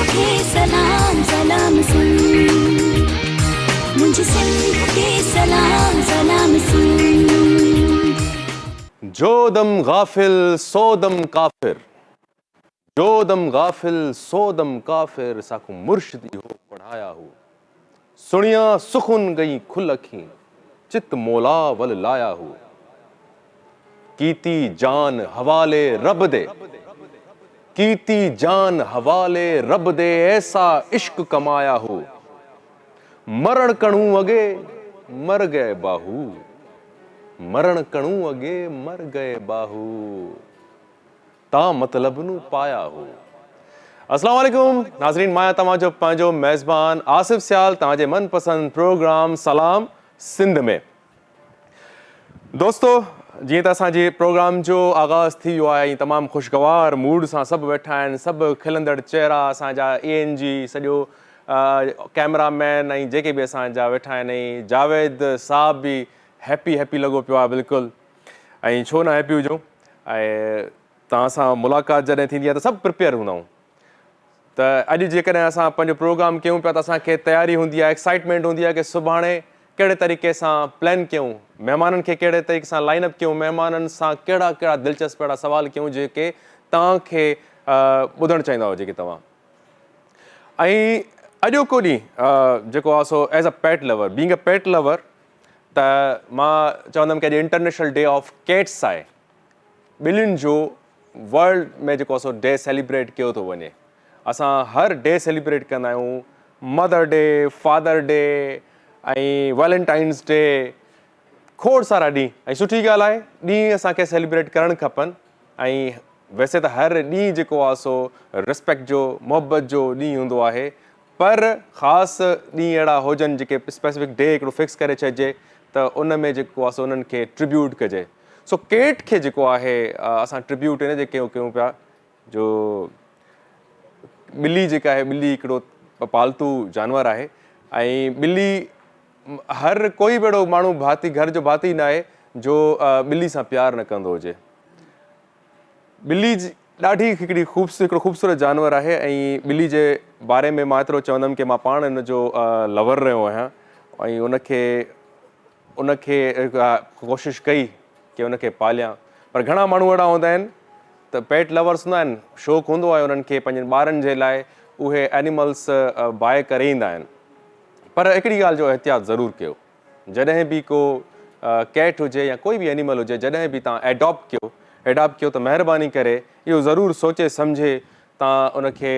खे सलाम सलाम सुन, मुझे सिंध खे सलाम सलाम सुन। जो दम गाफिल सो दम काफिर, जो दम गाफिल सो दम काफिर, साकू मुर्शिदी हो पढ़ाया हो। सुनिया सुखुन गई खुल अखी, चित मोला वल लाया हो। कीती जान हवाले रब दे, कीती जान हवाले रब दे, ऐसा इश्क कमाया हो। मरण कणू अगे मर गए बाहू, मरण कणू अगे मर गए बाहू, ता मतलब नू पाया हो। अस्सलाम वालेकुम नाज़रीन, मां तव्हांजो पंहिंजो मेज़बान आसिफ सियाल तव्हांजे मनपसंद प्रोग्राम सलाम सिंध में। दोस्तो, जीअं त असांजे प्रोग्राम जो आगाज़ थी वियो आहे, तमामु ख़ुशगवार मूड सां सभु वेठा आहिनि, सभु खिलंदड़ चेहरा असांजा ANG सॼो कैमरामैन ऐं जेके बि असांजा वेठा आहिनि, ऐं जावेद साहब बि हैप्पी लॻो पियो आहे बिल्कुलु। ऐं छो न हैप्पी हुजूं, ऐं तव्हां सां मुलाक़ात जॾहिं थींदी आहे त सभु प्रिपेयर हूंदा आहियूं। त अॼु जेकॾहिं असां पंहिंजो प्रोग्राम कयूं पिया त असांखे तयारी हूंदी आहे, एक्साइटमेंट हूंदी आहे कि सुभाणे कहिड़े तरीक़े सां प्लान कयूं, महिमाननि खे कहिड़े तरीक़े सां लाइनअप कयूं, महिमाननि सां कहिड़ा दिलचस्प अहिड़ा सवाल कयूं जेके तव्हांखे ॿुधणु चाहींदा हुओ जेके तव्हां। ऐं अॼोको ॾींहुं जेको आहे so as a pet lover, being a pet lover, त मां चवंदुमि कि अॼु इंटरनेशनल डे ऑफ कैट्स आहे। ॿिलियुनि जो वर्ल्ड में जेको आहे सो डे सेलिब्रेट कयो थो वञे। असां हर डे सेलिब्रेट कंदा आहियूं, मदर डे, फादर डे ऐं वैलेंटाइन्स डे, खोड़ सारा ॾींहं। ऐं सुठी ॻाल्हि आहे, ॾींहं असांखे सेलिब्रेट करणु खपनि। ऐं वैसे त हर ॾींहुं जेको आहे सो रिस्पेक्ट जो, मोहबत जो ॾींहुं हूंदो आहे, पर ख़ासि ॾींहं अहिड़ा हुजनि जेके स्पेसिफिक डे हिकिड़ो फिक्स करे छॾिजे त उन में जेको आहे सो उन्हनि खे ट्रिब्यूट कजे। सो केट खे जेको आहे असां ट्रिब्यूट इन जे कयूं पिया, जो ॿिली जेका आहे, ॿिली हिकिड़ो पालतू जानवर आहे। ऐं ॿिली, हर कोई बि अहिड़ो माण्हू भाती, घर जो भाती न आहे जो ॿिली सां प्यारु न कंदो हुजे। ॿिली ॾाढी हिकिड़ो ख़ूबसूरत जानवर आहे। ऐं ॿिली जे बारे में मां एतिरो चवंदुमि कि मां पाण इन जो लवर रहियो आहियां ऐं उनखे कोशिशि कई कि उनखे पालियां। पर घणा माण्हू अहिड़ा हूंदा आहिनि त पेट लवर्स हूंदा आहिनि, शौक़ु हूंदो आहे उन्हनि खे पंहिंजनि ॿारनि जे लाइ, उहे एनिमल्स बाए करे ईंदा आहिनि। पर हिकिड़ी ॻाल्हि जो एहतियात ज़रूरु कयो, जॾहिं बि को कैट हुजे या कोई बि एनिमल हुजे, जॾहिं बि तव्हां एडॉप्ट कयो त महिरबानी करे इहो ज़रूरु सोचे सम्झे तव्हां उनखे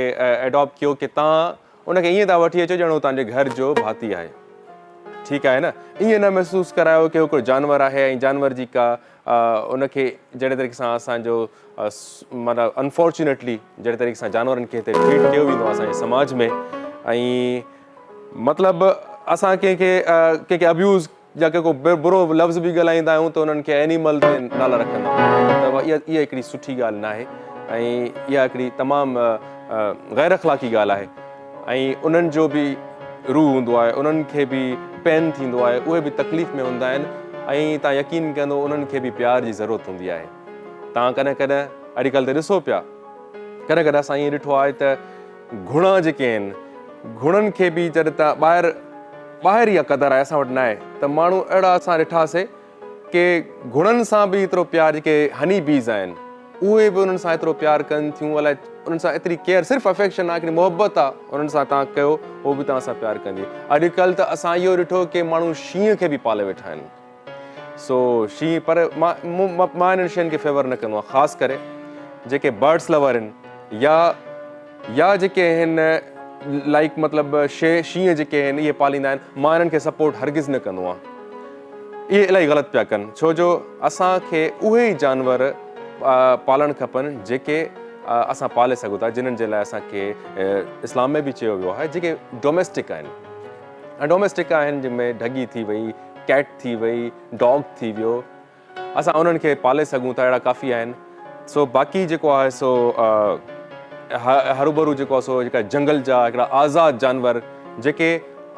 एडॉप्ट कयो कि तव्हां उनखे ईअं था वठी अचो ॼणो तव्हांजे घर जो भाती आहे। ठीकु आहे न? ईअं न महसूसु करायो कि हिकिड़ो जानवर आहे ऐं जानवर जी का उनखे जहिड़े तरीक़े सां असांजो मतिलबु अनफॉर्चुनेटली जहिड़े तरीक़े सां जानवरनि खे हिते ट्रीट कयो वेंदो आहे असांजे समाज में। ऐं मतिलबु असां कंहिंखे अब्यूज़ या को बुरो लफ़्ज़ बि ॻाल्हाईंदा आहियूं त उन्हनि खे एनिमल ते नाला रखंदा आहियूं। त इहा हिकिड़ी सुठी ॻाल्हि न आहे ऐं इहा हिकिड़ी तमामु ग़ैर अख़लाक़ी ॻाल्हि आहे। ऐं उन्हनि जो बि रूह हूंदो आहे, उन्हनि खे बि पेन थींदो आहे, उहे बि तकलीफ़ में हूंदा आहिनि। ऐं तव्हां यकीन कंदो उन्हनि खे बि प्यार जी ज़रूरत हूंदी आहे। तव्हां कॾहिं अॼुकल्ह त ॾिसो पिया, कॾहिं असां ईअं ॾिठो आहे त घुणा जेके आहिनि, घुणनि खे बि जॾहिं तव्हां ॿाहिरि इहा क़दुरु आहे, असां वटि न आहे, त माण्हू अहिड़ा असां ॾिठासीं कि घुणनि सां बि एतिरो प्यारु, जेके हनी बीज़ आहिनि उहे बि उन्हनि सां एतिरो प्यारु कनि थियूं, अलाए उन्हनि सां एतिरी केयर, सिर्फ़ु अफेक्शन आहे, हिकिड़ी मोहबत आहे उन्हनि सां तव्हां कयो, उहो बि तव्हां सां प्यारु कंदी। अॼुकल्ह त असां इहो ॾिठो कि माण्हू शींहं खे बि पाले वेठा आहिनि। सो शींहं, पर मां इन्हनि शयुनि खे फेवर न कंदो आहियां, ख़ासि करे जेके बर्ड्स लवर आहिनि या जेके आहिनि लाइक मतिलबु शींहं जेके आहिनि इहे पालींदा आहिनि, मां इन्हनि खे सपोर्ट हरगिज़ न कंदो आहियां। इहे इलाही ग़लति पिया कनि, छो जो असांखे उहे ई जानवर पालणु खपनि जेके असां पाले सघूं था, जिन्हनि जे लाइ असांखे इस्लाम में बि चयो वियो आहे, जेके डोमेस्टिक आहिनि। ऐं डोमेस्टिक आहिनि जंहिंमें ढगी थी वई, कैट थी वई, डॉग थी वियो, असां उन्हनि खे पाले सघूं था, अहिड़ा काफ़ी आहिनि। सो बाक़ी जेको आहे सो हरू भरू जेको आहे सो जेका जंगल जा हिकिड़ा आज़ादु जानवर जेके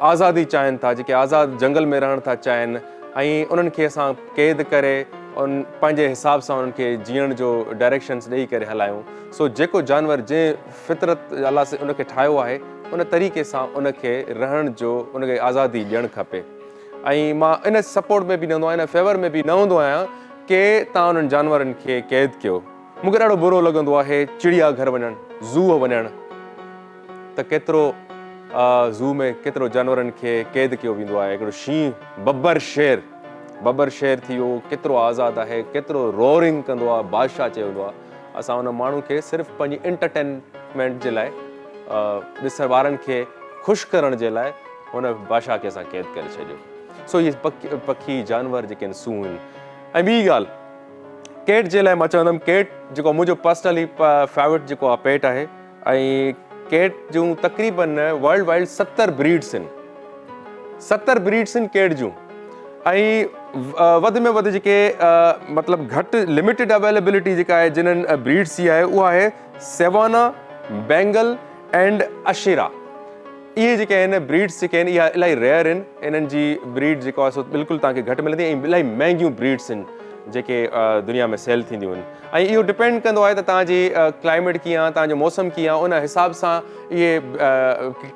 आज़ादी चाहिनि था, जेके आज़ादु जंगल में रहणु था चाहिनि, ऐं उन्हनि खे असां क़ैद करे उन पंहिंजे हिसाब सां उन्हनि खे जीअण जो डायरेक्शन्स ॾेई करे हलायूं। सो जेको जानवर जंहिं फितरत अलाह से उनखे ठाहियो आहे उन तरीक़े सां उनखे रहण जो उनखे आज़ादी ॾियणु खपे। ऐं मां इन सपोर्ट में बि न हूंदो आहियां, इन फेवर में बि न हूंदो आहियां की तव्हां उन्हनि जानवरनि खे क़ैद कयो। मूंखे ॾाढो बुरो लॻंदो आहे चिड़िया घर वञणु, ज़ू वञणु, त केतिरो ज़ू में केतिरो जानवरनि खे क़ैद कयो वेंदो आहे। हिकिड़ो शींहुं बब्बर शेर थी वियो, केतिरो आज़ादु आहे, केतिरो रोरिंग कंदो आहे, बादशाह चयो वेंदो आहे। असां उन माण्हू खे सिर्फ़ु पंहिंजी एंटरटेनमेंट जे लाइ, ॾिसण वारनि खे ख़ुशि करण जे लाइ हुन बादशाह खे असां क़ैद करे छॾियो। सो इहे पखी जानवर जेके आहिनि सूं आहिनि। ऐं ॿी ॻाल्हि, कैट जे लाइ मां चवंदुमि कैट जेको मुंहिंजो पर्सनली फेवरेट जेको आहे पेट आहे। ऐं कैट जूं तक़रीबन वर्ल्ड वाइड 70 ब्रीड्स आहिनि, 70 ब्रीड्स आहिनि कैट जूं। ऐं वधि में वधि जेके मतिलबु घटि लिमिटेड अवेलेबिलिटी जेका आहे जिन्हनि ब्रीड्स जी आहे उहा आहे सेवाना, बेंगल एंड अशीरा। इहे जेके आहिनि ब्रीड्स जेके आहिनि इहा इलाही रेयर आहिनि। इन्हनि जी ब्रीड जेको आहे सो बिल्कुलु तव्हांखे घटि मिलंदी ऐं इलाही महांगियूं ब्रीड्स आहिनि जेके दुनिया में सेल थींदियूं आहिनि। ऐं इहो डिपेंड कंदो आहे त तव्हांजी क्लाइमेट कीअं आहे, तव्हांजो मौसम कीअं आहे, उन हिसाब सां इहे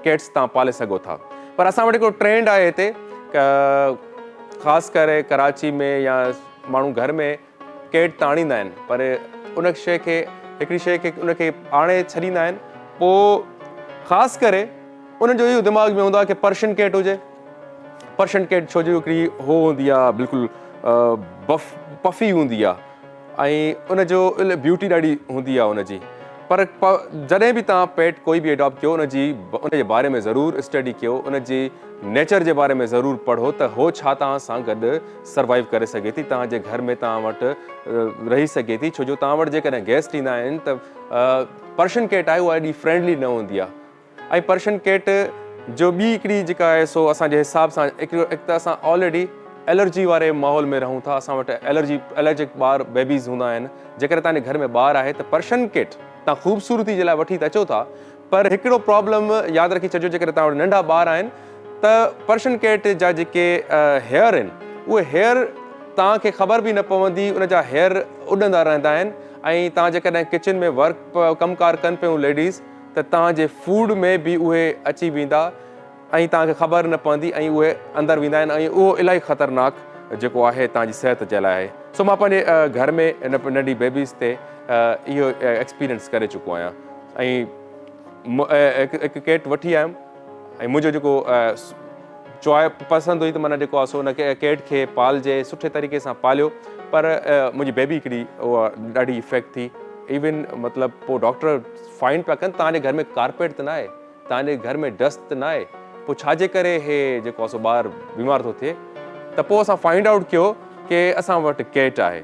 कैट्स तव्हां पाले सघो था। पर असां वटि हिकिड़ो ट्रेंड आहे हिते, ख़ासि करे कराची में या माण्हू घर में कैट त आणींदा आहिनि, पर उन शइ खे हिकिड़ी शइ खे उनखे आणे छॾींदा आहिनि। पोइ ख़ासि करे उन्हनि जो इहो दिमाग़ में हूंदो आहे की पर्शियन कैट हुजे। पर्शियन कैट छो जो हिकिड़ी हो हूंदी आहे, बिल्कुलु पफी हूंदी आहे ऐं उनजो ब्यूटी ॾाढी हूंदी आहे उनजी। पर जॾहिं बि तव्हां पेट कोई बि एडॉप्ट कयो उनजे बारे में ज़रूरु स्टडी कयो, उनजी नेचर जे बारे में ज़रूरु पढ़ो त हो छा तव्हां सां गॾु सर्वाइव करे सघे थी, तव्हांजे घर में तव्हां वटि रही सघे थी। छो जो तव्हां वटि जेकॾहिं गेस्ट ईंदा आहिनि त पर्शियन कैट आहे उहा एॾी फ्रेंडली न हूंदी आहे। ऐं पर्शियन कैट जो ॿी हिकिड़ी जेका आहे सो असांजे हिसाब सां हिकु त असां ऑलरेडी एलर्जी वारे माहौल में रहूं था। असां वटि एलर्जिक ॿार बेबीज़ हूंदा आहिनि। जेकॾहिं तव्हांजे घर में ॿार आहे त पर्शियन कैट तव्हां ख़ूबसूरती जे लाइ वठी त अचो था, पर हिकिड़ो प्रॉब्लम यादि रखी छॾिजो, जेकॾहिं तव्हां वटि नंढा ॿार आहिनि त पर्शियन कैट जा जेके हेयर आहिनि उहे हेयर तव्हांखे ख़बर बि न पवंदी, उन जा हेयर उॾंदा रहंदा आहिनि। ऐं तव्हां जेकॾहिं किचन में कमकार कनि पियूं लेडीज़ त तव्हांजे फूड में बि उहे अची वेंदा ऐं तव्हांखे ख़बर न पवंदी ऐं उहे अंदरि वेंदा आहिनि ऐं उहो इलाही ख़तरनाक जेको आहे तव्हांजी सिहत जे लाइ आहे। सो मां पंहिंजे घर में नंढी बेबीज़ ते इहो एक्सपीरियंस करे चुको आहियां। ऐं हिकु कैट वठी आयुमि ऐं मुंहिंजो जेको चॉइस पसंदि हुई त माना जेको आहे सो उन कैट खे पालजे, सुठे तरीक़े सां पालियो। पर मुंहिंजी बेबी हिकिड़ी उहा ॾाढी इफेक्ट थी। इवन मतिलबु पोइ डॉक्टर फाइंड पिया कनि तव्हांजे घर में कारपेट त न आहे, तव्हांजे घर में डस्ट त न आहे, पोइ छाजे करे हे जेको आहे सो ॿारु बीमार थो थिए। त पोइ असां फाइंड आउट कयो की असां वटि कैट आहे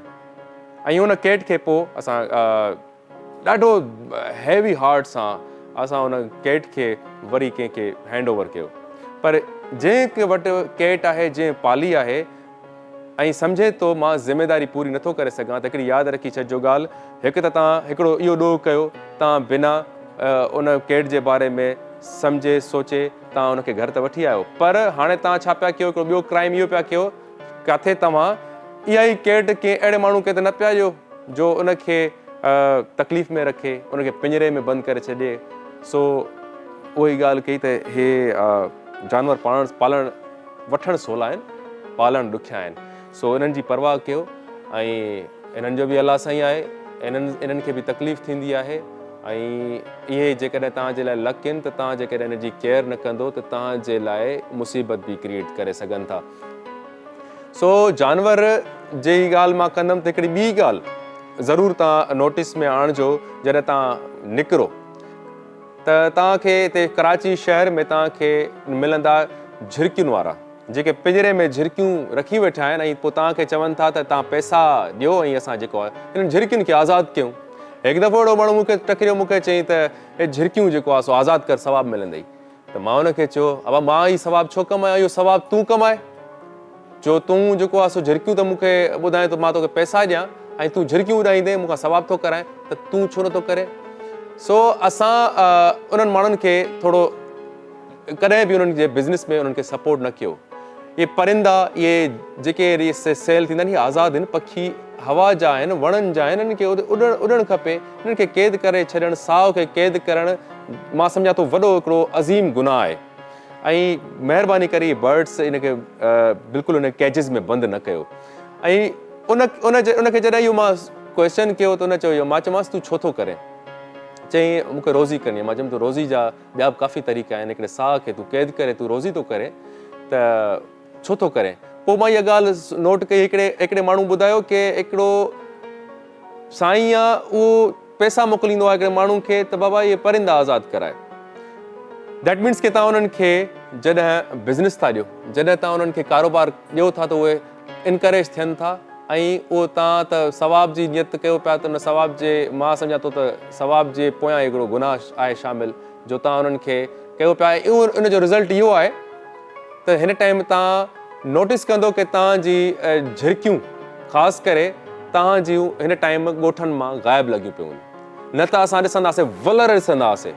ऐं उन कैट खे पोइ असां ॾाढो हैवी हार्ट सां असां उन कैट खे वरी कंहिंखे हैंड ओवर कयो। पर जंहिं वटि कैट आहे, जंहिं पाली आहे ऐं सम्झे थो मां ज़िमेदारी पूरी नथो करे सघां, त हिकिड़ी यादि रखी छॾिजो ॻाल्हि, हिकु त तव्हां हिकिड़ो इहो ॾोह कयो, तव्हां बिना उन कैट जे बारे में सम्झे सोचे तव्हां उनखे घर त वठी आयो, पर हाणे तव्हां छा पिया कयो, हिकिड़ो ॿियो क्राइम इहो पिया कयो, किथे तव्हां इहा ई कैट कंहिं अहिड़े माण्हू खे त न पिया ॾियो जो उनखे तकलीफ़ में रखे, उनखे पिंजरे में बंदि करे छॾे। सो उहा ई ॻाल्हि कई त हे जानवर पालणु वठणु सवला आहिनि, पालणु ॾुखिया आहिनि। सो इन्हनि जी परवाह कयो ऐं इन्हनि जो बि अलाह साईं आहे, इन्हनि खे बि तकलीफ़ थींदी आहे ऐं इहे जेकॾहिं तव्हांजे लाइ लक आहिनि त तव्हां जेकॾहिं इनजी केयर न कंदो त तव्हांजे लाइ मुसीबत बि क्रिएट करे सघनि था। सो जानवर जी ॻाल्हि मां कंदुमि त हिकिड़ी ॿी ॻाल्हि ज़रूरु तव्हां नोटिस में आणिजो जॾहिं तव्हां निकिरो त तव्हांखे हिते कराची शहर में तव्हांखे मिलंदा झिरकियुनि वारा, जेके पिंजरे में झिरकियूं रखी वेठा आहिनि ऐं पोइ तव्हांखे चवनि था त तव्हां पैसा ॾियो ऐं असां जेको आहे इन्हनि झिरकियुनि खे आज़ादु कयूं। हिकु दफ़ो अहिड़ो माण्हू मूंखे टकरियो, मूंखे चई त हे झिरकियूं जेको आहे सो आज़ादु कर, सवाबु मिलंदई। त मां हुनखे चयो अब मां ई सवाबु छो कमायां, इहो सवाबु तूं कमाए, जो तूं जेको आहे सो झिरकियूं त मूंखे ॿुधाए त मां तोखे पैसा ॾियां ऐं तूं झिरकियूं ॿुधाईंदे मूंखां सवाबु थो कराए, त तूं छो नथो करे। सो असां उन्हनि माण्हुनि खे थोरो कॾहिं बि उन्हनि जे बिज़नेस में उन्हनि खे सपोर्ट न कयो। इहे परिंदा, इहे जेके सेल थींदा आहिनि, इहे आज़ादु आहिनि, पखी हवा जा आहिनि, वणनि जा आहिनि, इन्हनि खे उॾणु खपे, इन्हनि खे क़ैद करे छॾणु, साह खे क़ैद करणु मां सम्झां थो वॾो हिकिड़ो अज़ीम गुनाह आहे। ऐं महिरबानी करे बर्ड्स इनखे बिल्कुलु उन कैजिस में बंदि न कयो। ऐं उनखे जॾहिं इहो मां क्वेश्चन कयो त उन चयो, मां चयोमांसि तूं छो थो करे? चईं मूंखे रोज़ी करणी आहे। मां चयुमि त रोज़ी जा ॿिया बि काफ़ी तरीक़ा आहिनि, हिकिड़े साह खे तूं क़ैद करे तूं रोज़ी थो करे त छो थो करे? पोइ मां इहा ॻाल्हि नोट कई, हिकिड़े माण्हू ॿुधायो की हिकिड़ो साईं आहे, उहो पैसा मोकिलींदो आहे हिकिड़े माण्हू खे त बाबा इहे परिंदा आज़ादु कराए। दैट मीन्स की तव्हां उन्हनि खे जॾहिं बिज़नेस था ॾियो, जॾहिं तव्हां उन्हनि खे कारोबार ॾियो था त उहे इनकरेज थियनि था, ऐं उहो तव्हां त सवाब जी नियत कयो पिया त उन सवाब जे, मां सम्झां थो त सवाब जे पोयां हिकिड़ो गुनाह आहे शामिल जो तव्हां उन्हनि खे कयो पिया। इहो उनजो रिज़ल्ट इहो आहे त हिन टाइम तव्हां नोटिस कंदो की तव्हांजी झिरकियूं ख़ासि करे तव्हां जूं हिन टाइम ॻोठनि मां ग़ाइबु लॻियूं पियूं। न त असां ॾिसंदासीं वलर ॾिसंदासीं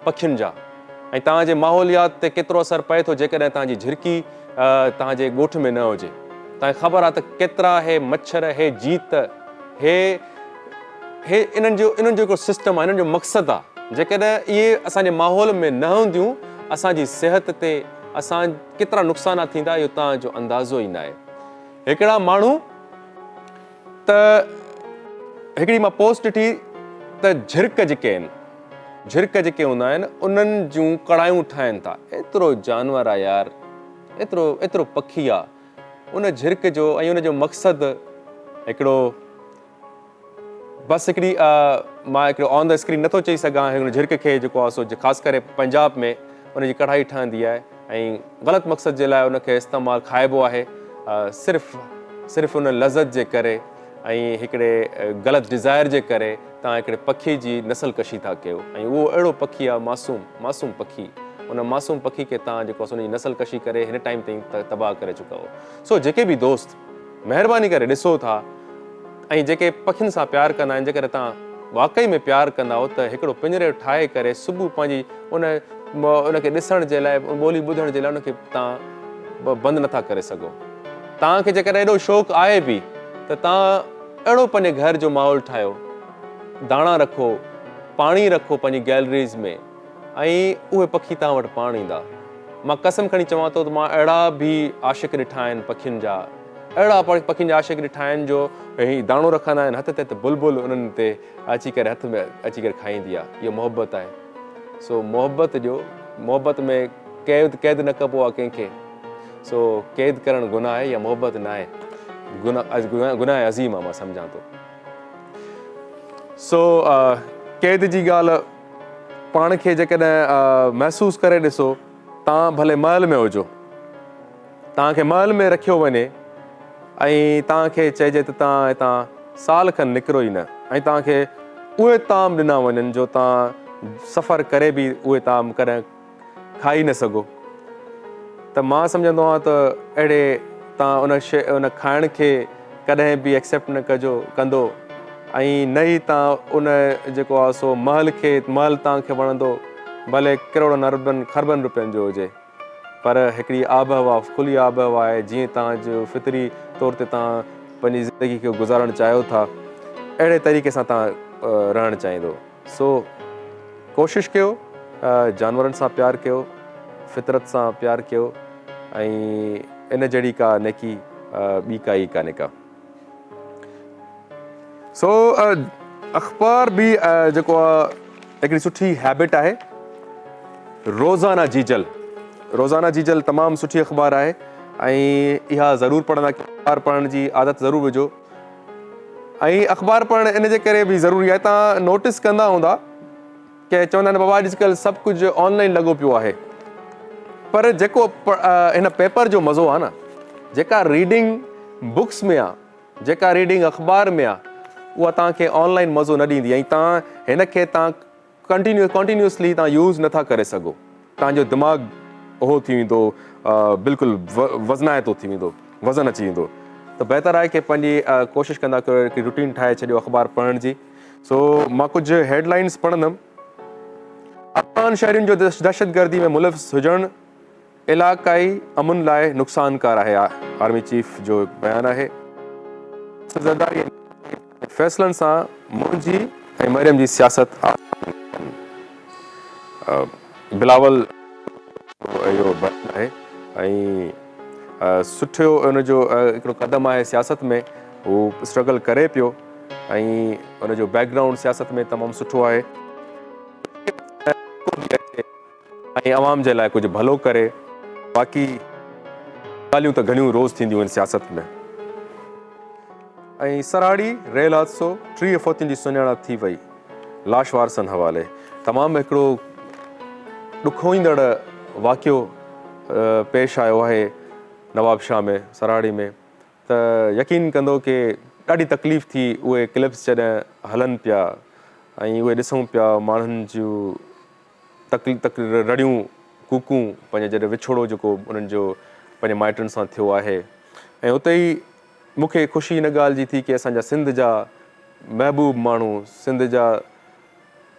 पखियुनि जा, ऐं तव्हांजे माहौलियात ते केतिरो असरु पए थो जेकॾहिं तव्हांजी झिरकी तव्हांजे ॻोठ में न हुजे। तव्हांखे ख़बर आहे त केतिरा हे मच्छर, हे जीत, हे इन्हनि जो हिकिड़ो सिस्टम आहे, इन्हनि जो मक़सदु आहे। जेकॾहिं इहे असांजे माहौल में न हूंदियूं, असांजी सिहत ते असां केतिरा नुक़सान थींदा, इहो तव्हांजो अंदाज़ो ई न आहे। हिकिड़ा माण्हू त हिकिड़ी मां पोस्ट ॾिठी त झिरक जेके आहिनि, झिरक जेके हूंदा आहिनि उन्हनि जूं कढ़ायूं ठाहिनि था। एतिरो जानवर आहे यार, एतिरो पखी आहे उन झिरक जो, ऐं उनजो मक़सदु हिकिड़ो बसि हिकिड़ी मां हिकिड़ो ऑन द स्क्रीन नथो चई सघां, हिकिड़ो झिरक खे जेको आहे सो ख़ासि करे पंजाब में उनजी कढ़ाई ठहंदी आहे ऐं ग़लति मक़सद जे लाइ उनखे इस्तेमालु खाइबो आहे, सिर्फ़ु उन लज़त जे करे ऐं हिकिड़े ग़लति डिज़ायर जे करे तव्हां हिकिड़े पखी जी नस्ल कशी था कयो। ऐं उहो अहिड़ो पखी आहे, मासूम पखी, उन मासूम पखी खे तव्हां जेको आहे उनजी नस्ल कशी करे हिन टाइम ताईं तबाह करे चुका हो। सो जेके बि दोस्त महिरबानी करे ॾिसो था ऐं जेके पखियुनि सां प्यारु कंदा आहिनि, जेकॾहिं तव्हां वाक़ई में प्यारु कंदा हो त हिकिड़ो पिंजरे ठाहे करे सुबुह पंहिंजी उनखे ॾिसण जे लाइ, ॿोली ॿुधण जे लाइ उनखे तव्हां बंदि नथा करे सघो। तव्हांखे जेकॾहिं एॾो शौक़ु आहे बि त तव्हां अहिड़ो पंहिंजे घर जो माहौल ठाहियो, दाणा रखो, पाणी रखो पंहिंजी गैलरीज़ में, ऐं उहे पखी तव्हां वटि पाण ईंदा। मां कसम खणी चवां थो त मां अहिड़ा बि आशिक़ ॾिठा आहिनि पखियुनि जा, अहिड़ा पखियुनि जा आशिक़ ॾिठा आहिनि जो ही दाणो रखंदा आहिनि हथ ते त बुलबुल उन्हनि ते अची करे हथ में अची करे खाईंदी आहे। इहो मोहबत आहे। सो मोहबत में क़ैद न कबो आहे कंहिंखे। सो क़ैद करणु गुनाह आहे या मोहबत न आहे, गुनाह अज़ीम आहे मां सम्झां थो। सो क़ैद जी ॻाल्हि पाण खे जेकॾहिं महसूसु करे ॾिसो, तव्हां भले महल में हुजो, तव्हांखे महल में रखियो वञे ऐं तव्हांखे चइजे त तव्हां हितां साल खनि निकिरो ई न, ऐं तव्हांखे उहे ताम ॾिना वञनि जो तव्हां सफ़र करे बि उहे ताम कॾहिं खाई न सघो, त मां सम्झंदो आहियां त अहिड़े तव्हां उन खाइण खे कॾहिं बि एक्सेप्ट न कंदो, ऐं न ई तव्हां उन जेको आहे सो महल तव्हांखे वणंदो, भले करोड़नि अरबनि खरबनि रुपयनि जो हुजे, पर हिकिड़ी आबहवा, खुली आबहवा आहे, जीअं तव्हांजो फितरी तौर ते तव्हां पंहिंजी ज़िंदगी खे गुज़ारणु चाहियो था, अहिड़े तरीक़े सां तव्हां रहणु चाहींदो। सो कोशिशि कयो, जानवरनि सां प्यारु कयो, फितरत सां प्यारु कयो, ऐं इन जहिड़ी का नेकी ॿी काई कान्हे का। सो अख़बार बि जेको आहे हिकिड़ी सुठी हैबिट आहे। रोज़ाना जीजल तमामु सुठी अख़बार आहे ऐं इहा ज़रूरु पढ़ंदा, अख़बार पढ़ण जी आदत ज़रूरु विझो। ऐं अख़बार पढ़णु इन जे करे बि ज़रूरी आहे, तव्हां नोटिस कंदा हूंदा की चवंदा आहिनि बाबा अॼुकल्ह सभु कुझु ऑनलाइन लॻो पियो आहे, पर जेको हिन पेपर जो मज़ो आहे न, जेका रीडिंग बुक्स में आहे, जेका रीडिंग अख़बार में आहे, उहा तव्हांखे ऑनलाइन मज़ो न ॾींदी, ऐं तव्हां हिन खे कंटिन्यूसली तव्हां यूज़ नथा करे सघो। तव्हांजो दिमाग़ु उहो थी वेंदो, बिल्कुलु वज़नाइतो थी वेंदो, वज़न अची वेंदो। त बहितर आहे की पंहिंजी कोशिशि कंदा कयो हिकिड़ी रूटीन ठाहे छॾियो अख़बार पढ़ण जी। सो मां कुझु हेडलाइंस पढ़ंदुमि। अफ़गान शहरियुनि जो दहशतगर्दी में मुलविस हुजणु इलाक़ाई अमुन लाइ नुक़सानकार आहे, आर्मी चीफ जो बयानु आहे। ज़रदारी फ़ैसिलनि सां मुंहिंजी ऐं मरियम जी सियासत बिलावल इहो बयानु आहे ऐं सुठो उनजो हिकिड़ो क़दम आहे सियासत में, हू स्ट्रगल करे पियो ऐं उनजो बैकग्राउंड सियासत में तमामु सुठो आहे ऐं आवाम जे लाइ कुझु भलो करे। बाक़ी ॻाल्हियूं त घणियूं रोज़ थींदियूं आहिनि सियासत में। ऐं सराड़ी रेल हादसो 3 फ़ौतियुनि जी सुञाणप थी वई, लाश वारसनि हवाले। तमामु हिकिड़ो ॾुखोईंदड़ वाक़ियो पेश आयो आहे नवाबशाह में, सराड़ी में, त यकीन कंदो कि ॾाढी तकलीफ़ थी उहे क्लिप्स जॾहिं हलनि पिया ऐं उहे ॾिसूं पिया माण्हुनि जूं रड़ियूं कूकूं, पंहिंजे जॾहिं विछोड़ो जेको उन्हनि जो पंहिंजे माइटनि सां थियो आहे। ऐं उते ई मूंखे ख़ुशी इन ॻाल्हि जी थी कि असांजा सिंध जा महबूब माण्हू, सिंध जा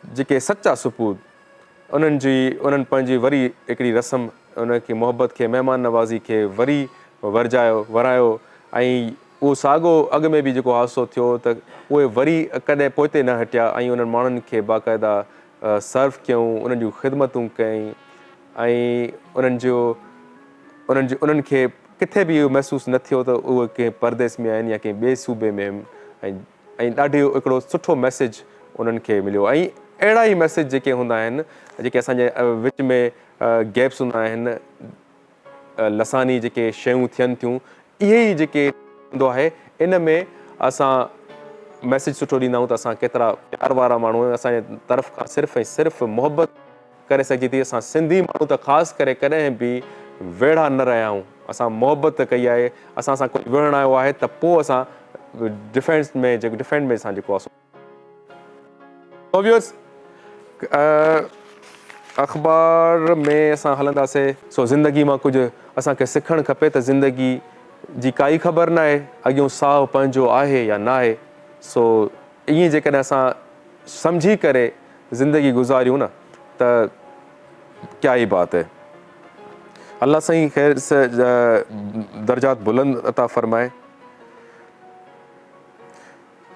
जेके सचा सुपूत, उन्हनि पंहिंजी वरी हिकिड़ी रस्म, उनखे मोहबत खे, महिमान नवाज़ी खे वरी वरायो ऐं उहो साॻियो अॻु में बि जेको हादसो थियो त उहे वरी कॾहिं पोइते न हटिया ऐं उन्हनि माण्हुनि खे बाक़ाइदा सर्व कयूं, उन्हनि जूं ख़िदमतूं कयईं ऐं उन्हनि खे किथे बि इहो महसूसु न थियो त उहे कंहिं परदेस में आहिनि या कंहिं ॿिए सूबे में ऐं ॾाढो हिकिड़ो सुठो मैसेज उन्हनि खे मिलियो। ऐं अहिड़ा ई मैसेज जेके हूंदा आहिनि, जेके असांजे विच में गैप्स हूंदा आहिनि, लसानी जेके शयूं थियनि थियूं, इहे ई जेके हूंदो आहे, इन में असां मैसेज सुठो ॾींदा आहियूं त असां केतिरा प्यार वारा माण्हू आहियूं। असांजे तरफ़ खां सिर्फ़ु ऐं सिर्फ़ु मोहबत करे सघे थी। असां सिंधी माण्हू त ख़ासि करे कॾहिं बि वेड़ा न रहिया आहियूं, असां मोहबत कई आहे। असां सां कोई विढ़णु आयो आहे त पोइ असां डिफेंस में असां जेको आहे अख़बार में असां हलंदासीं। सो ज़िंदगी मां कुझु असांखे सिखणु खपे त ज़िंदगी जी काई ख़बर न आहे अॻियों साहु पंहिंजो आहे या न आहे। सो ईअं जेकॾहिं असां सम्झी करे ज़िंदगी गुज़ारियूं न त क्या ई बात है। अल्लाह साईं ख़ैर से दर्जात बुलंद अता फ़रमाए।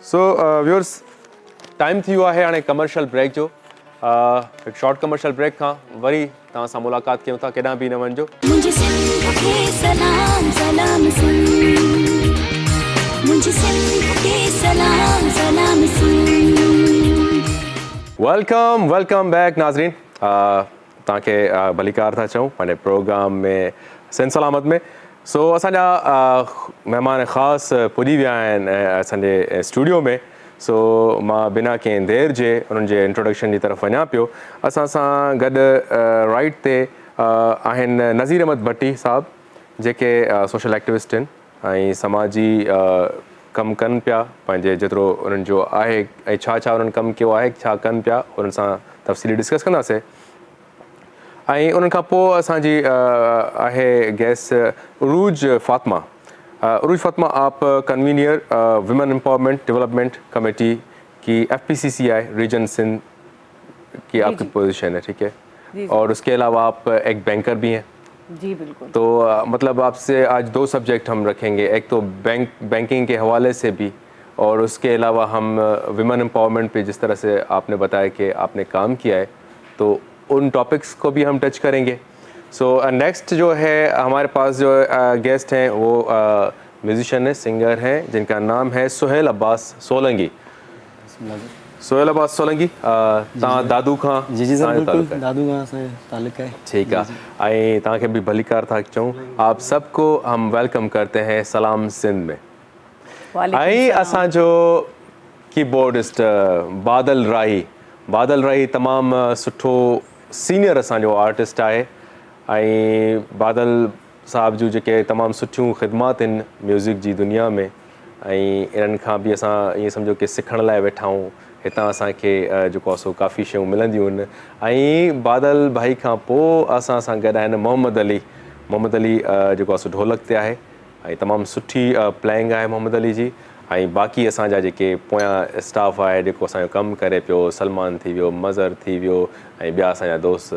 सो व्यूअर्स, टाइम थी वियो आहे हाणे कमर्शियल ब्रेक जो। हिकु शॉर्ट कमर्शियल ब्रेक खां वरी तव्हां सां मुलाक़ात कयूं था, केॾांहुं बि न वञिजो। मुझे सिंध के सलाम सलाम सुन, मुझे सिंध के सलाम सलाम सुन। वेलकम बैक नाज़रीन। तव्हांखे भलीकार था चऊं पंहिंजे प्रोग्राम में सिंध सलामत में। सो असांजा महिमान ख़ासि पुॼी विया आहिनि असांजे स्टूडियो में। सो मां बिना कंहिं देरि जे उन्हनि जे इंट्रोडक्शन जी तरफ़ वञा पियो। असां सां गॾु राइट ते आहिनि नज़ीर अहमद भट्टी साहब, जेके सोशल एक्टिविस्ट आहिनि ऐं समाजी कमु कनि पिया पंहिंजे जेतिरो उन्हनि जो आहे ऐं छा उन्हनि कमु कयो आहे, छा कनि पिया, उन्हनि सां तफ़सीली डिस्कस कंदासीं। ऐं उन्हनि खां पोइ असांजी आहे गेस्ट उरूज फातिमा। उरूज फातिमा, आप convener women empowerment development committee की FPCCI रीजन सिंध की आपकी पोजीशन है, ठीक है। और उसके अलावा आप एक बैंकर भी हैं। जी बिल्कुल। तो मतलब आपसे आज 2 सब्जेक्ट हम रखेंगे, एक तो बैंकिंग के हवाले से भी, और उसके अलावा हम वुमेन एम्पावरमेंट पे जिस तरह से आपने बताया कि आपने काम किया है, तो उन टॉपिक्स को भी हम टच करेंगे। सो नेक्स्ट जो है हमारे पास जो गेस्ट हैं वो म्यूजिशियन है, सिंगर हैं, जिनका नाम है सुहेल अब्बास सोलंगी। सुहेल अब्बास सोलंगी, तव्हां दादू खां? जी सर, बिल्कुल दादू खां से ताल्लुक़ है। ठीक है। ऐं तव्हांखे बि भलीकार था चऊं। आप सबको हम वेलकम करते हैं सलाम सिंध में। ऐं असांजो कीबोर्डिस्ट बादल राही तमामु सुठो सीनियर असांजो आर्टिस्ट आहे। ऐं बादल साहब जूं जेके तमामु सुठियूं ख़िदमात आहिनि म्यूज़िक जी दुनिया में, ऐं इन्हनि खां बि असां ईअं सम्झो कि सिखण लाइ वेठा आहियूं। हितां असांखे जेको आहे सो काफ़ी शयूं मिलंदियूं आहिनि। ऐं बादल भाई खां पोइ असां सां गॾु आहिनि मोहम्मद अली जेको आहे सो ढोलक ते आहे ऐं तमामु सुठी प्लेइंग आहे मोहम्मद अली जी। ऐं बाक़ी असांजा जेके पोयां स्टाफ आहे जेको असांजो कमु करे पियो, सलमान थी वियो, मज़र थी वियो, ऐं ॿिया असांजा दोस्त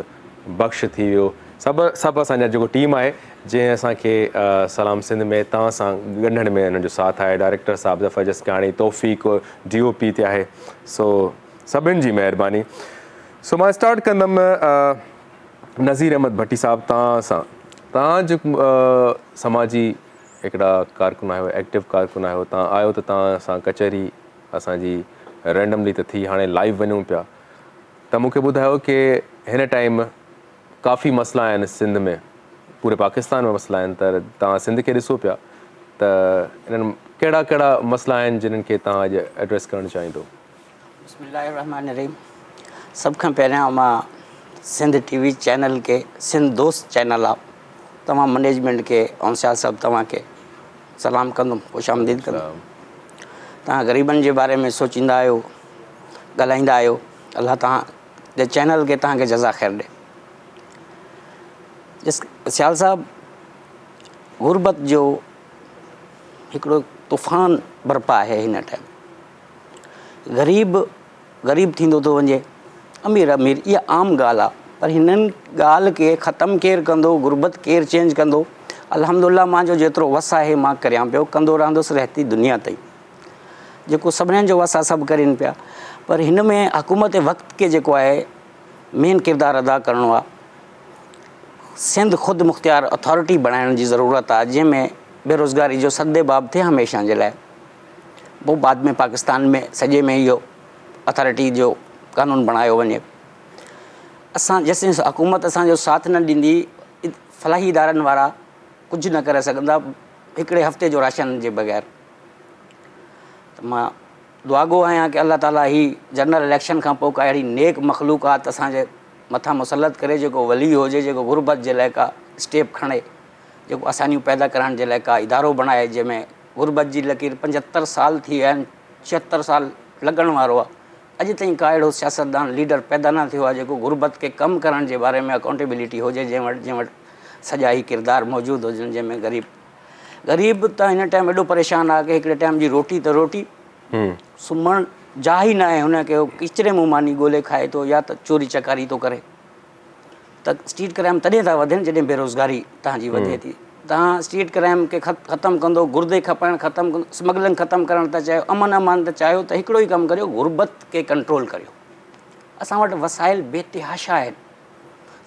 बख़्श थी वियो, सभु असांजा जेको टीम आहे। जंहिं असांखे सलाम सिंध में तव्हां सां ॻंढण में हिन जो साथ आहे। डायरेक्टर साहब ज़फ़र जसकाणी, तौफ़ीक़ DOP ते आहे, सो सभिनि जी महिरबानी। सो मां स्टार्ट कंदुमि नज़ीर अहमद भट्टी साहब तव्हां सां। तव्हां जेको समाजी हिकिड़ा कारकुन आहियो, एक्टिव कारकुन आहियो, तव्हां आयो त तव्हां सां कचहरी असांजी रैंडमली त थी, हाणे लाइव वञूं पिया, त मूंखे ॿुधायो कि हिन टाइम काफ़ी मसइला आहिनि सिंध में, पूरे पाकिस्तान में मसइला आहिनि, त तव्हां सिंध खे ॾिसो पिया त इन्हनि कहिड़ा कहिड़ा मसइला आहिनि जिन्हनि खे तव्हां अॼु एड्रेस करणु चाहींदो? बिस्मिल्लाहिर्रहमानिर्रहीम। सभ खां पहिरियां मां सिंध TV चैनल के, सिंध दोस्त चैनल आहे, तमामु मैनेजमेंट के ऐं सियाल साहब तव्हांखे सलाम कंदुमि, ख़ुशि आमदीद कंदुमि। तव्हां ग़रीबनि जे बारे में सोचींदा आहियो, ॻाल्हाईंदा आहियो, अलाह तव्हां चैनल खे तव्हांखे जज़ा ख़ैर ॾे। सियाल साहब, गुरबत जो हिकिड़ो तूफ़ान बरपा आहे हिन टाइम। ग़रीब थींदो थो वञे, अमीर इहा आम ॻाल्हि आहे, पर हिननि ॻाल्हि खे ख़तमु केरु कंदो, गुरबत केरु चेंज कंदो? अल्हम्दुलिल्लाह मुंहिंजो जेतिरो वस आहे मां करियां पियो, कंदो रहंदुसि रहती दुनिया ताईं। जेको सभिनीनि जो वस आहे सभु करनि पिया, पर हिन में हुकूमत वक़्त खे जेको आहे मेन किरदारु अदा करिणो आहे। सिंध ख़ुदि मुख़्तियार अथॉरिटी बणाइण जी ज़रूरत आहे, जंहिंमें बेरोज़गारी जो सदेबाब थिए हमेशह जे लाइ। पोइ बाद में पाकिस्तान में सॼे में इहो अथॉरिटी जो कानून बणायो वञे। असां जेसिताईं हुकूमत असांजो साथ न ॾींदी, फलाही इदारनि वारा कुझु न करे सघंदा हिकिड़े हफ़्ते जो राशन जे बग़ैर। त मां दुआगो आहियां कि अल्लाह ताला ही जनरल इलेक्शन खां पोइ का अहिड़ी नेक मख़लूक़ात असांजे मथां मुसलत करे, जेको वली हुजे, जेको गुरबत जे लाइ का स्टेप खणे, जेको आसानियूं पैदा करण जे लाइ का इदारो बणाए, जंहिंमें गुरबत जी लकीर 75 साल थी विया आहिनि, 76 साल लॻण वारो आहे। अॼु ताईं का अहिड़ो सियासतदान लीडर पैदा न थियो आहे जेको गुरबत खे कमु करण जे बारे में अकाउंटेबिलिटी हुजे, जंहिं वटि सॼा ई किरदार मौजूदु हुजनि, जंहिंमें ग़रीब त हिन टाइम एॾो परेशान आहे कि हिकिड़े टाइम जी रोटी त रोटी, सुम्हणु जाइ ई न आहे हुनखे, किचिरे मुंहुं मानी ॻोल्हे खाए थो या त चोरी चकारी थो करे। त स्ट्रीट क्राइम तॾहिं था वधनि जॾहिं बेरोज़गारी तव्हांजी वधे थी। तव्हां स्ट्रीट क्राइम खे ख़तमु कंदो, गुर्दे खपाइण ख़तमु कंदो, स्मगलिंग ख़तमु करणु था चाहियो, अमन अमान त चाहियो, त हिकिड़ो ई कमु करियो, गुरबत खे कंट्रोल करियो। असां वटि वसाइल बेतिहाशा आहिनि,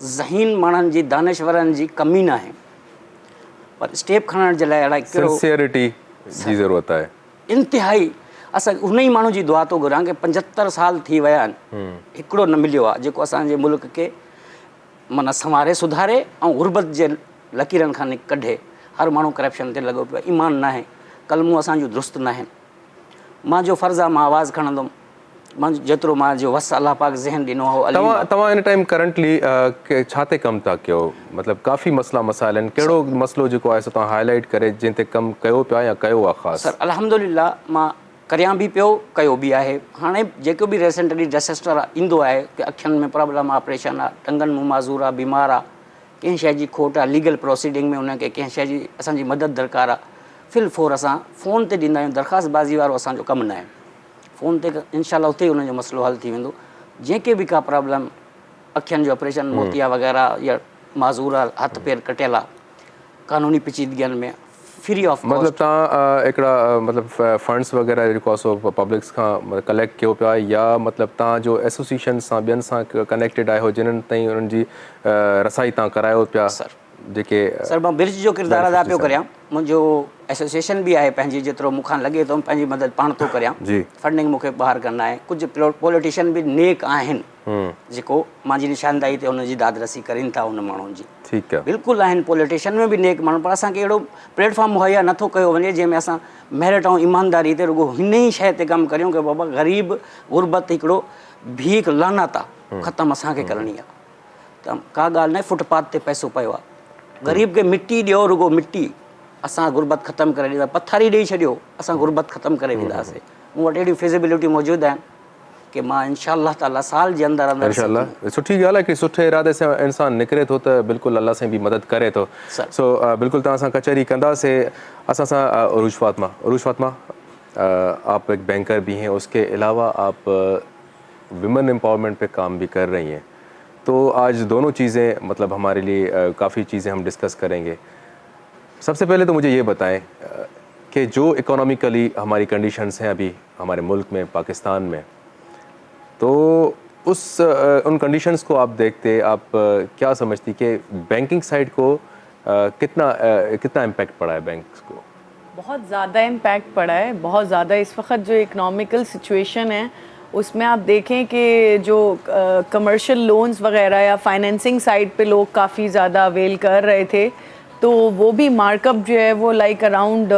ज़हीन माण्हुनि जी, दानिशवरनि जी कमी न आहे, पर स्टेप खणण जे लाइ अहिड़ा सिंसियरिटी जी ज़रूरत आहे इंतिहाई। असां उन ई माण्हू जी दुआ थो घुरां कि 75 साल थी विया आहिनि, हिकिड़ो न मिलियो आहे जेको असांजे मुल्क खे माना संवारे सुधारे ऐं गुरबत जे लकीरनि खां कढे। हर माण्हू करप्शन ते लॻो पियो आहे, ईमान न आहे, कलमूं असांजूं दुरुस्त न आहिनि। मुंहिंजो फ़र्ज़ु आहे मां आवाज़ु खणंदुमि, मां जेतिरो मुंहिंजो वस अलाह पाक ज़हन ॾिनो हो। तव्हां हिन टाइम करंटली छा ते कमु था कयो? मतिलबु काफ़ी मसइला मसाइल आहिनि, कहिड़ो मसइलो जेको आहे सो तव्हां हाईलाइट करे जंहिं ते कमु कयो पिया या कयो आहे ख़ासि? सर अल्हम्दुलिल्लाह मां करियां बि पियो, कयो बि आहे। हाणे जेको बि रिसेंटली डिसेस्टर ईंदो आहे कि अखियुनि में प्रॉब्लम आहे, ऑपरेशन आहे, टंगनि में माज़ूर आहे, बीमार आहे, कंहिं शइ जी खोट आहे, लीगल प्रोसीडिंग में हुनखे कंहिं शइ जी असांजी मदद दरकार आहे, फिल फोर असां फ़ोन ते ॾींदा आहियूं। दरख़्वास्तबाज़ी वारो असांजो कमु न आहे। फ़ोन ते इंशाल्लाह उते ई हुनजो मसइलो हल थी वेंदो। जंहिंखे बि का प्रॉब्लम, अखियुनि जो ऑपरेशन, मोतिया वग़ैरह या माज़ूर आहे, हथ पेर कटियल आहे, कानूनी पेचीदगियुनि में फ्री ऑफ कॉस्ट। मतिलबु तव्हां हिकिड़ा मतिलबु फंड्स वग़ैरह जेको आहे सो पब्लिक्स खां कलेक्ट कयो पिया, या मतिलबु तव्हां जो एसोसिएशन सां ॿियनि सां कनेक्टेड आहियो जिन्हनि ताईं उन्हनि जी रसाई तव्हां करायो पिया? जेके सर मां ब्रिज जो किरदारु अदा पियो करियां। मुंहिंजो एसोसिएशन बि आहे पंहिंजी, जेतिरो मूंखां लॻे थो पंहिंजी मदद पाण थो करियां। फंडिंग मूंखे ॿाहिरि करणु आहे। कुझु पॉलिटिशियन बि नेक आहिनि जेको मुंहिंजी निशानदाही ते हुनजी दादरसी कनि था हुन माण्हुनि जी। ठीकु आहे, बिल्कुलु आहिनि पॉलिटिशियन में बि नेक माण्हू, पर असांखे अहिड़ो प्लेटफॉर्म मुहैया नथो कयो वञे जंहिंमें असां मेरिट ऐं ईमानदारी ते रुॻो हिन ई शइ ते कमु करियूं कि बाबा ग़रीब गुरबत हिकिड़ो भीख लानत आहे, ख़तमु असांखे करणी आहे। त का ॻाल्हि न आहे, फुटपाथ ते पैसो पियो आहे, ग़रीब खे मिटी ॾियो, रुॻो मिटी, असां गुरबत ख़तमु करे ॾींदा। पथर ई ॾेई छॾियो, असां गुरबत ख़तमु करे वेंदासीं। मूं वटि अहिड़ी फिज़िबिलिटी मौजूदु आहिनि कि मां इंशाअल्लाह ताला साल जे अंदरि इंशाअल्लाह। सुठी ॻाल्हि आहे कि सुठे इरादे सां इंसानु निकिरे थो त बिल्कुलु अल्लाह सां बि मदद करे थो। सो बिल्कुलु तव्हां सां कचहरी कंदासीं। असां सां उरूज फातिमा, आप एक बैंकर भी हैं, उसके अलावा आप विमेन एम्पावरमेंट पे काम भी कर रही हैं, तो आज दोनों चीज़ें मतलब हमारे लिए काफ़ी चीज़ें हम डिस्कस करेंगे। सबसे पहले तो मुझे ये बताएं कि जो इकोनॉमिकली हमारी कंडीशंस हैं अभी हमारे मुल्क में, पाकिस्तान में, तो उन कंडीशंस को आप देखते, आप क्या समझती कि बैंकिंग साइड को कितना इम्पैक्ट पड़ा है बैंक्स को? बहुत ज़्यादा इम्पैक्ट पड़ा है, बहुत ज़्यादा। इस वक्त जो इकोनॉमिकल सिचुएशन है उसमें आप देखें कि जो कमर्शियल लोन्स वगैरह या फाइनेंसिंग साइड पे लोग काफ़ी ज़्यादा अवेल कर रहे थे, तो वो भी मार्कअप जो है वो लाइक अराउंड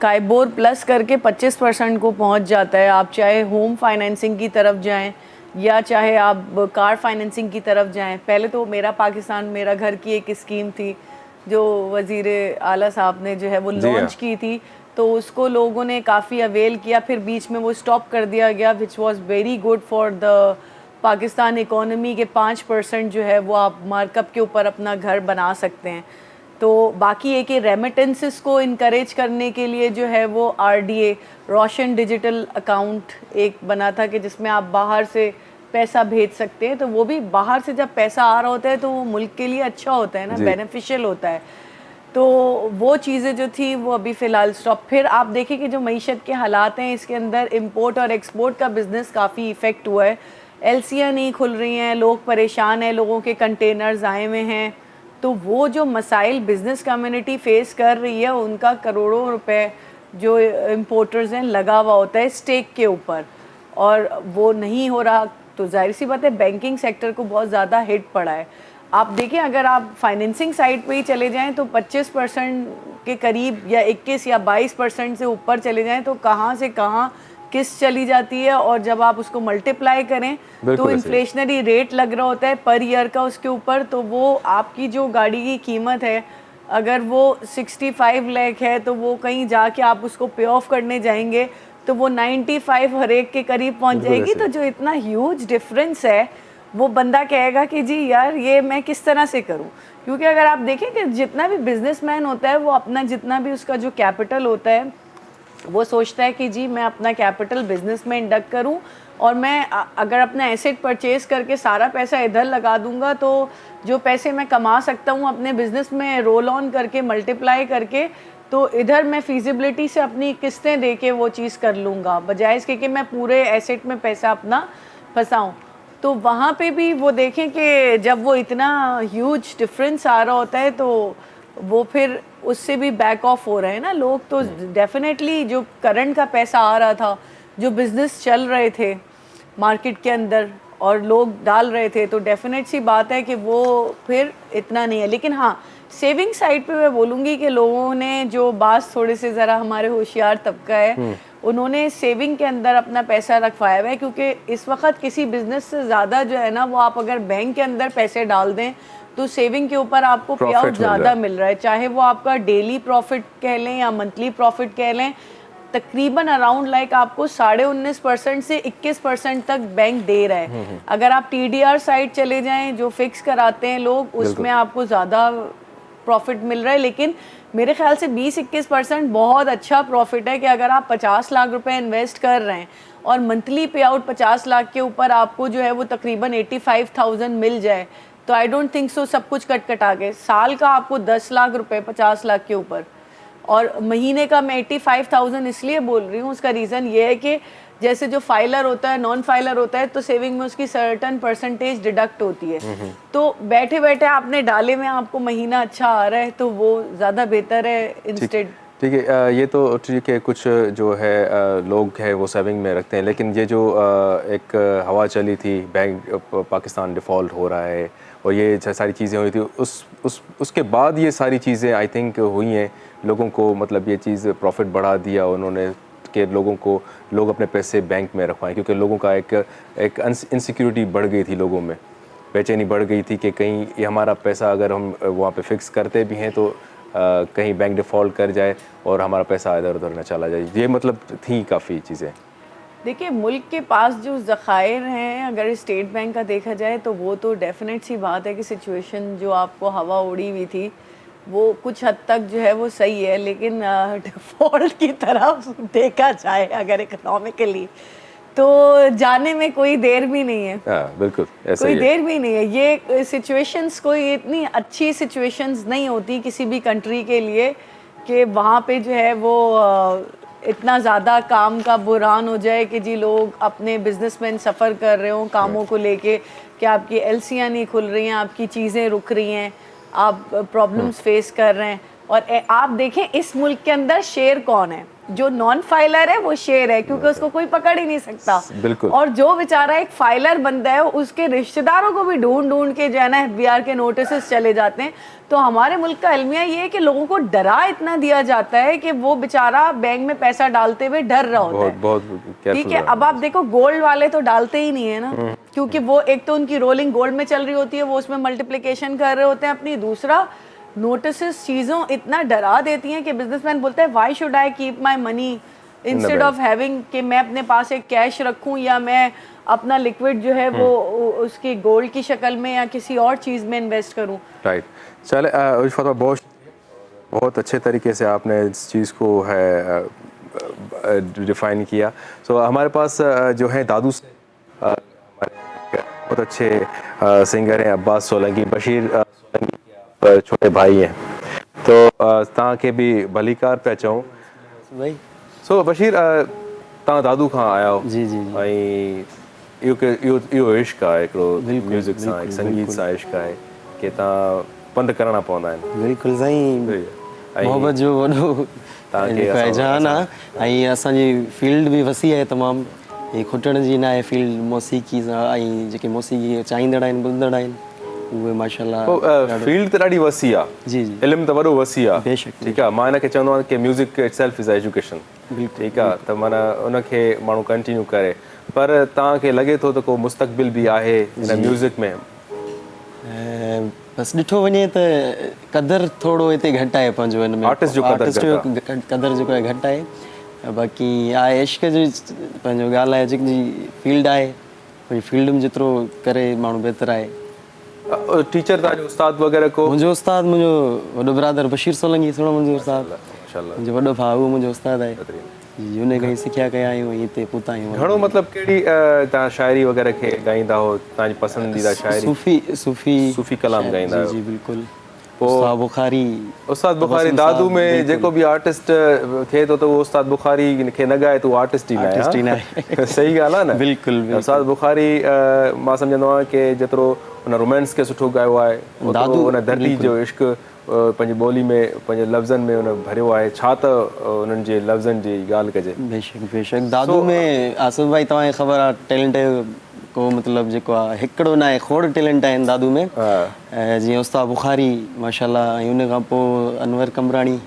काइबोर प्लस करके 25% को पहुंच जाता है। आप चाहे होम फाइनेंसिंग की तरफ जाएं या चाहे आप कार फाइनेंसिंग की तरफ जाएं। पहले तो मेरा पाकिस्तान मेरा घर की एक स्कीम थी जो वज़ीर आला साहब ने जो है वो लॉन्च की थी, तो उसको लोगों ने काफ़ी अवेल किया, फिर बीच में वो स्टॉप कर दिया गया, which was very good for the Pakistan economy के 5% जो है वो आप मार्कअप के ऊपर अपना घर बना सकते हैं। तो बाकी एक रेमिटेंसेस को इनकरेज करने के लिए जो है वो RDA रोशन डिजिटल अकाउंट एक बना था कि जिसमें आप बाहर से पैसा भेज सकते हैं, तो वो भी बाहर से जब पैसा आ रहा होता है तो वो मुल्क के लिए अच्छा होता है ना, बेनिफिशियल होता है। तो वो चीज़ें जो थी वो अभी फ़िलहाल स्टॉप। फिर आप देखें कि जो मईशत के हालात हैं इसके अंदर इंपोर्ट और एक्सपोर्ट का बिज़नेस काफ़ी इफ़ेक्ट हुआ है। LC'याँ नहीं खुल रही हैं, लोग परेशान हैं, लोगों के कंटेनर्स आए हुए हैं, तो वो जो मसाइल बिज़नेस कम्युनिटी फ़ेस कर रही है उनका करोड़ों रुपए जो इम्पोर्टर्स हैं लगा हुआ होता है स्टेक के ऊपर, और वो नहीं हो रहा, तो जाहिर सी बात है बैंकिंग सेक्टर को बहुत ज़्यादा हिट पड़ा है। आप देखिए अगर आप फाइनेंसिंग साइड पे ही चले जाएं तो 25% के करीब या 21 या 22% से ऊपर चले जाएं तो कहाँ से कहाँ किस चली जाती है, और जब आप उसको मल्टीप्लाई करें तो इन्फ्लेशनरी रेट लग रहा होता है पर ईयर का उसके ऊपर, तो वो आपकी जो गाड़ी की कीमत है अगर वो 65 लाख है तो वो कहीं जाके आप उसको पे ऑफ करने जाएंगे तो वो 95 हर एक के करीब पहुंच जाएगी। तो जो इतना ह्यूज डिफरेंस है वो बंदा कहेगा कि जी यार ये मैं किस तरह से करूं, क्योंकि अगर आप देखें कि जितना भी बिजनेसमैन होता है वो अपना जितना भी उसका जो कैपिटल होता है वो सोचता है कि जी मैं अपना कैपिटल बिजनेस में इंडक्ट करूं, और मैं अगर अपना एसेट परचेज करके सारा पैसा इधर लगा दूंगा तो जो पैसे मैं कमा सकता हूं अपने बिजनेस में रोल ऑन करके मल्टीप्लाई करके, तो इधर मैं फिजिबिलिटी से अपनी किस्तें दे के वो चीज़ कर लूँगा, बजाय इसके कि मैं पूरे एसेट में पैसा अपना फंसाऊँ। तो वहाँ पे भी वो देखें कि जब वो इतना ह्यूज डिफरेंस आ रहा होता है तो वो फिर उससे भी बैक ऑफ हो रहे हैं ना लोग। तो डेफिनेटली जो करंट का पैसा आ रहा था, जो बिज़नेस चल रहे थे मार्केट के अंदर और लोग डाल रहे थे, तो डेफिनेट सी बात है कि वो फिर इतना नहीं है। लेकिन हाँ, सेविंग साइड पे मैं बोलूँगी कि लोगों ने जो बास थोड़े से ज़रा हमारे होशियार तबका है उन्होंने सेविंग के अंदर अपना पैसा रखवाया हुआ है, क्योंकि इस वक्त किसी बिज़नेस से ज़्यादा जो है ना वो आप अगर बैंक के अंदर पैसे डाल दें तो सेविंग के ऊपर आपको पे आउट ज़्यादा मिल रहा है, चाहे वो आपका डेली प्रॉफिट कह लें या मंथली प्रॉफिट कह लें, तकरीबन अराउंड लाइक आपको 19.5% से 21% तक बैंक दे रहा है। अगर आप TDR साइड चले जाएं जो फिक्स कराते हैं लोग, उसमें आपको ज़्यादा प्रॉफिट मिल रहा है। लेकिन मेरे ख्याल से 20-21% बहुत अच्छा प्रॉफिट है कि अगर आप 50 लाख रुपए इन्वेस्ट कर रहे हैं और मंथली पे आउट 50 लाख के ऊपर आपको जो है वो तकरीबन 85,000 मिल जाए, तो आई डोंट थिंक सो सब कुछ कट कटा के साल का आपको 10 लाख रुपए 50 लाख के ऊपर, और महीने का मैं 85,000 इसलिए बोल रही हूँ, उसका रीज़न ये है कि जैसे जो फाइलर होता है नॉन फाइलर होता है तो सेविंग में उसकी सर्टन परसेंटेज डिडक्ट होती है, तो बैठे बैठे आपने डाले में आपको महीना अच्छा आ रहा है तो वो ज़्यादा बेहतर है इंस्टेड। ठीक है, ये तो ठीक है, कुछ जो है लोग हैं वो सेविंग में रखते हैं, लेकिन ये जो एक हवा चली थी बैंक पाकिस्तान डिफ़ॉल्ट हो रहा है और ये सारी चीज़ें हुई थी, उसके बाद ये सारी चीज़ें आई थिंक हुई हैं, लोगों को मतलब ये चीज़ प्रॉफिट बढ़ा दिया उन्होंने कि लोग अपने पैसे बैंक में रखवाएं, क्योंकि लोगों का एक इनसिक्योरिटी बढ़ गई थी, लोगों में बेचैनी बढ़ गई थी कि कहीं ये हमारा पैसा अगर हम वहाँ पे फिक्स करते भी हैं तो कहीं बैंक डिफ़ॉल्ट कर जाए और हमारा पैसा इधर उधर न चला जाए। ये मतलब थी काफ़ी चीज़ें। देखिए मुल्क के पास जो ज़खायर हैं अगर स्टेट बैंक का देखा जाए तो वो तो डेफिनेट सी बात है कि सिचुएशन जो आपको हवा उड़ी हुई थी वो कुछ हद तक जो है वो सही है, लेकिन डिफ़ॉल्ट की तरफ देखा जाए अगर इकोनॉमिकली तो जाने में कोई देर भी नहीं है। बिल्कुल ऐसा कोई देर भी नहीं है। ये सिचुएशंस कोई इतनी अच्छी सिचुएशंस नहीं होती किसी भी कंट्री के लिए कि वहाँ पे जो है वो इतना ज़्यादा काम का बुरान हो जाए कि जी लोग अपने बिजनेसमैन सफ़र कर रहे हों कामों को लेके कि आपकी एलसीयाँ नहीं खुल रही हैं, आपकी चीज़ें रुक रही हैं, आप प्रॉब्लम्स फेस कर रहे हैं। और आप देखें इस मुल्क के अंदर शेर कौन है? जो नॉन फाइलर है वो शेर है, क्योंकि उसको कोई पकड़ ही नहीं सकता। बिल्कुल। और जो बेचारा एक फाइलर बंदा है उसके रिश्तेदारों को भी ढूंढ ढूंढ के जो है ना FBI के नोटिस चले जाते हैं। तो हमारे मुल्क का अलमिया ये है कि लोगों को डरा इतना दिया जाता है कि वो बेचारा बैंक में पैसा डालते हुए डर रहा होता है। बहुत ठीक है, अब आप देखो गोल्ड वाले तो डालते ही नहीं है ना, क्योंकि वो एक तो उनकी रोलिंग गोल्ड में चल रही होती है, वो उसमें मल्टीप्लिकेशन कर रहे होते हैं अपनी। दूसरा नोटिस चीज़ों इतना डरा देती हैं कि बिजनेसमैन बोलते हैं why should I keep my money instead of having, कि मैं अपने पास एक कैश रखूं या मैं अपना लिक्विड जो है वो उसकी गोल्ड की शक्ल में या किसी और चीज़ में इन्वेस्ट करूं। राइट। चले उल्फत, बहुत अच्छे तरीके से आपने इस चीज़ को है डिफाइन किया। सो हमारे पास जो है दादू बहुत अच्छे सिंगर हैं, अब्बास सोलंकी, बशीर सोलंकी छोटे भाई हैं, तो तव्हां खे बि भलीकार पिया चऊं भाई। सो बशीर, तव्हां दादू खां आया हो जी जी ऐं इहो इश्क़ आहे हिकिड़ो म्यूज़िक सां, संगीत सां इश्क़ आहे कि तव्हां पंध करणा पवंदा आहिनि। बिल्कुलु साईं, मोहब्बत जो वॾो जान आहे ऐं असांजी फील्ड बि वसी आहे तमामु। हे खुटण जी न आहे फील्ड मौसीक़ी सां, ऐं जेके मौसीक़ी चाहींदड़ आहिनि ॿुधंदड़ आहिनि उहे माशाल्लाह फील्ड त ॾाढी वसी आहे, जी जी इल्मु त वॾो वसी आहे। बेशक। ठीकु आहे, मां हिनखे चवंदो आहियां कि म्यूज़िक इटसेल्फ इज़ एजुकेशन। ठीकु आहे, त माना उनखे माण्हू कंटिन्यू करे, पर तव्हांखे लॻे थो त को मुस्तक़बिल बि आहे हिन म्यूज़िक में? बसि ॾिठो वञे त क़दुरु थोरो हिते घटि आहे पंहिंजो हिन में, आर्टिस्ट जो क़दुरु जेको आहे घटि आहे। बाक़ी आहे इश्क़ जो पंहिंजो ॻाल्हि आहे, जेकी फील्ड आहे वरी फील्ड में जेतिरो करे माण्हू बहितर आहे। टीचर तव्हांजो उस्ताद वग़ैरह को? मुंहिंजो उस्ताद मुंहिंजो वॾो ब्रादर बशीर सोलंकी, थोरो मुंहिंजो उस्ताद, मुंहिंजो वॾो भाउ उहो मुंहिंजो उस्ताद आहे। जी, उन खां ई सिखिया कया आहियूं, हिते पहुता आहियूं। घणो मतिलबु कहिड़ी तव्हां शाइरी वग़ैरह खे ॻाईंदा हो, तव्हांजी पसंदीदा शाइरी? सूफ़ी कलाम ॻाईंदा आहियो? जी बिल्कुलु। उस्ताद बुखारी, उस्ताद बुखारी दादू में जेको बि आर्टिस्ट थिए थो त उहो उस्ताद बुखारी खे न ॻाए त उहो आर्टिस्ट ई न आहे। सही ॻाल्हि आहे न? बिल्कुलु। उस्ताद बुखारी मां सम्झंदो आहियां कि जेतिरो उन रोमांस खे सुठो ॻायो आहे, दादू उन धरती जो इश्क़ पंहिंजी ॿोली में, पंहिंजे लफ़्ज़नि में उन भरियो आहे। छा त उन्हनि जे लफ़्ज़नि जी ॻाल्हि कजे। बेशक बेशक। दादू में आसिफ भाई तव्हांखे ख़बर आहे टैलेंट को मतिलबु जेको आहे हिकिड़ो न आहे, खोड़ टैलेंट आहिनि दादू में। जीअं उस्ताद बुखारी माशाल्लाह, ऐं उन खां पोइ अनवर कमराणी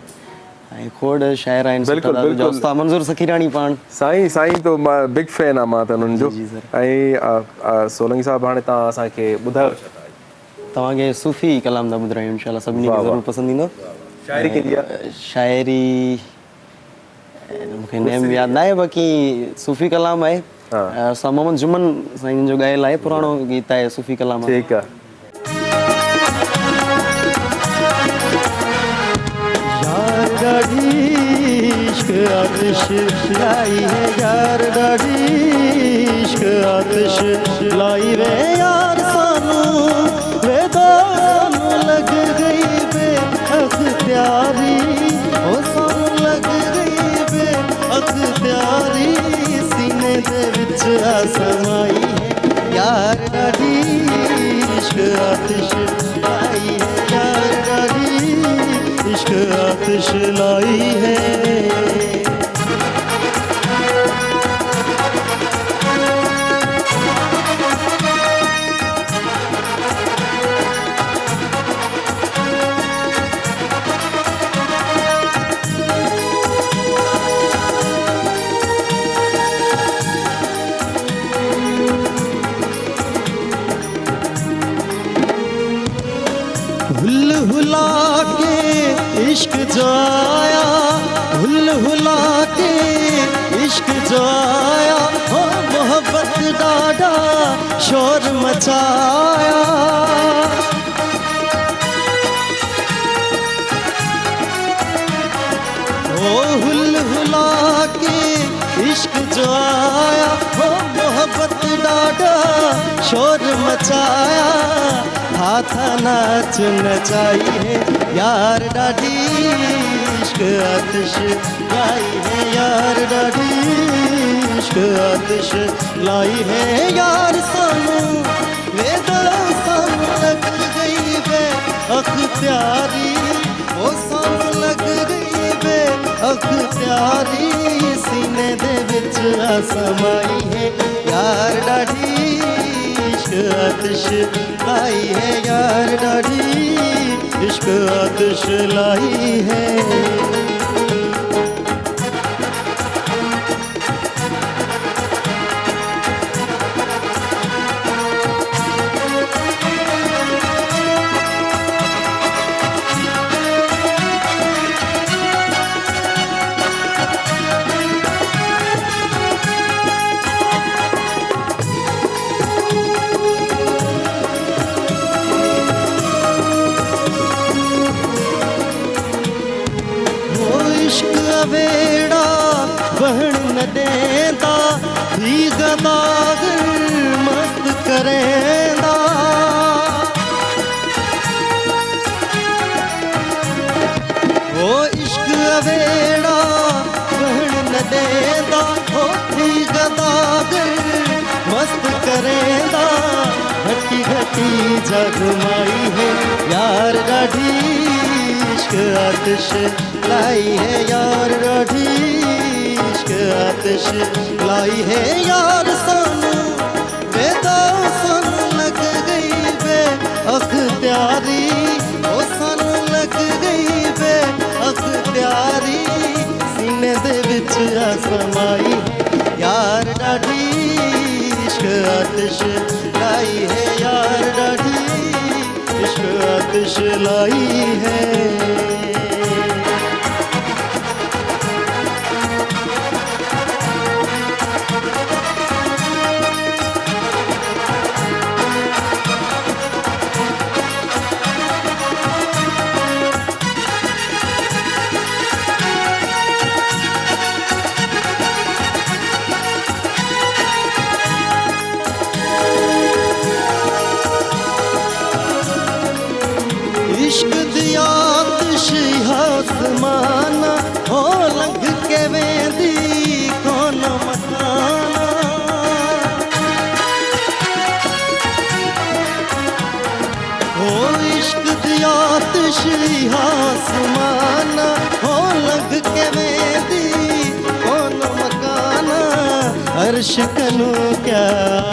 ऐं खोड़ शाइर आहिनि। उस्ताद मंज़ूर सखीराणी पाण साईं तो मां बिग फैन आहियां मां त उन्हनि जो। ऐं सोलंकी साहिबु, हाणे तव्हां असांखे ॿुधायो तव्हांखे सूफ़ी कलाम था ॿुधायूं, इंशाल्लाह सभिनी खे ज़रूरु पसंदि ईंदो। शाइरी कहिड़ी आहे? शाइरी मूंखे नेम यादि न आहे, बाक़ी सूफ़ी कलाम आहे। असां मोहम्मद जुमन साईं जो ॻायल आहे, पुराणो गीत आहे सूफ़ी कलाम। ठीकु आहे। समाई है यार डाडी इश्क आतिश लाई है, यार डाडी इश्क आतिश लाई है। हुल हुला के इश्क जाया, हुल हुला के इश्क जाया, हो मोहब्बत डाडा शोर मचाया। ओ हुल हुला के इश्क जाया, हो मोहब्बत डाडा शोर मचाया। हाथा नाच नचाई है यार ॾाढी इश्क आतिश लाई है यार ॾाढी इश्क आतिश लाई है यार सानू वेदा सानू लग गई बे अख्तियारी ओ सानू लग गई बे अख्तियारी सीने दे विच आ समाई है यार ॾाढी इश्क आतिश लाई है यार ॾाढी इश्क आतिश लाई है वेड़ा बहन न देंदा ही गदागर मस्त करेंदा वो इश्क वेड़ा बहन न देंदा हो ही गदागर मस्त करेंदा घटी घटी जगमाई है यार ॾाढी इश्क आतिश लाई है यार ॾाढी इश्क आतिश लाई है यार सानू वेदा सानू लग गई बे अख्तियारी ओ सानू लग गई बे अख्तियारी सीने दे विच आ समाई यार ॾाढी इश्क आतिश लाई है यार ॾाढी इश्क आतिश लाई है इश्क दिया आतिश आसमाना हो लंघ के वेंदी कौन मकाना हो इश्क दिया आतिश आसमाना हो लंघ के वेंदी कौन मकाना अर्श कनू क्या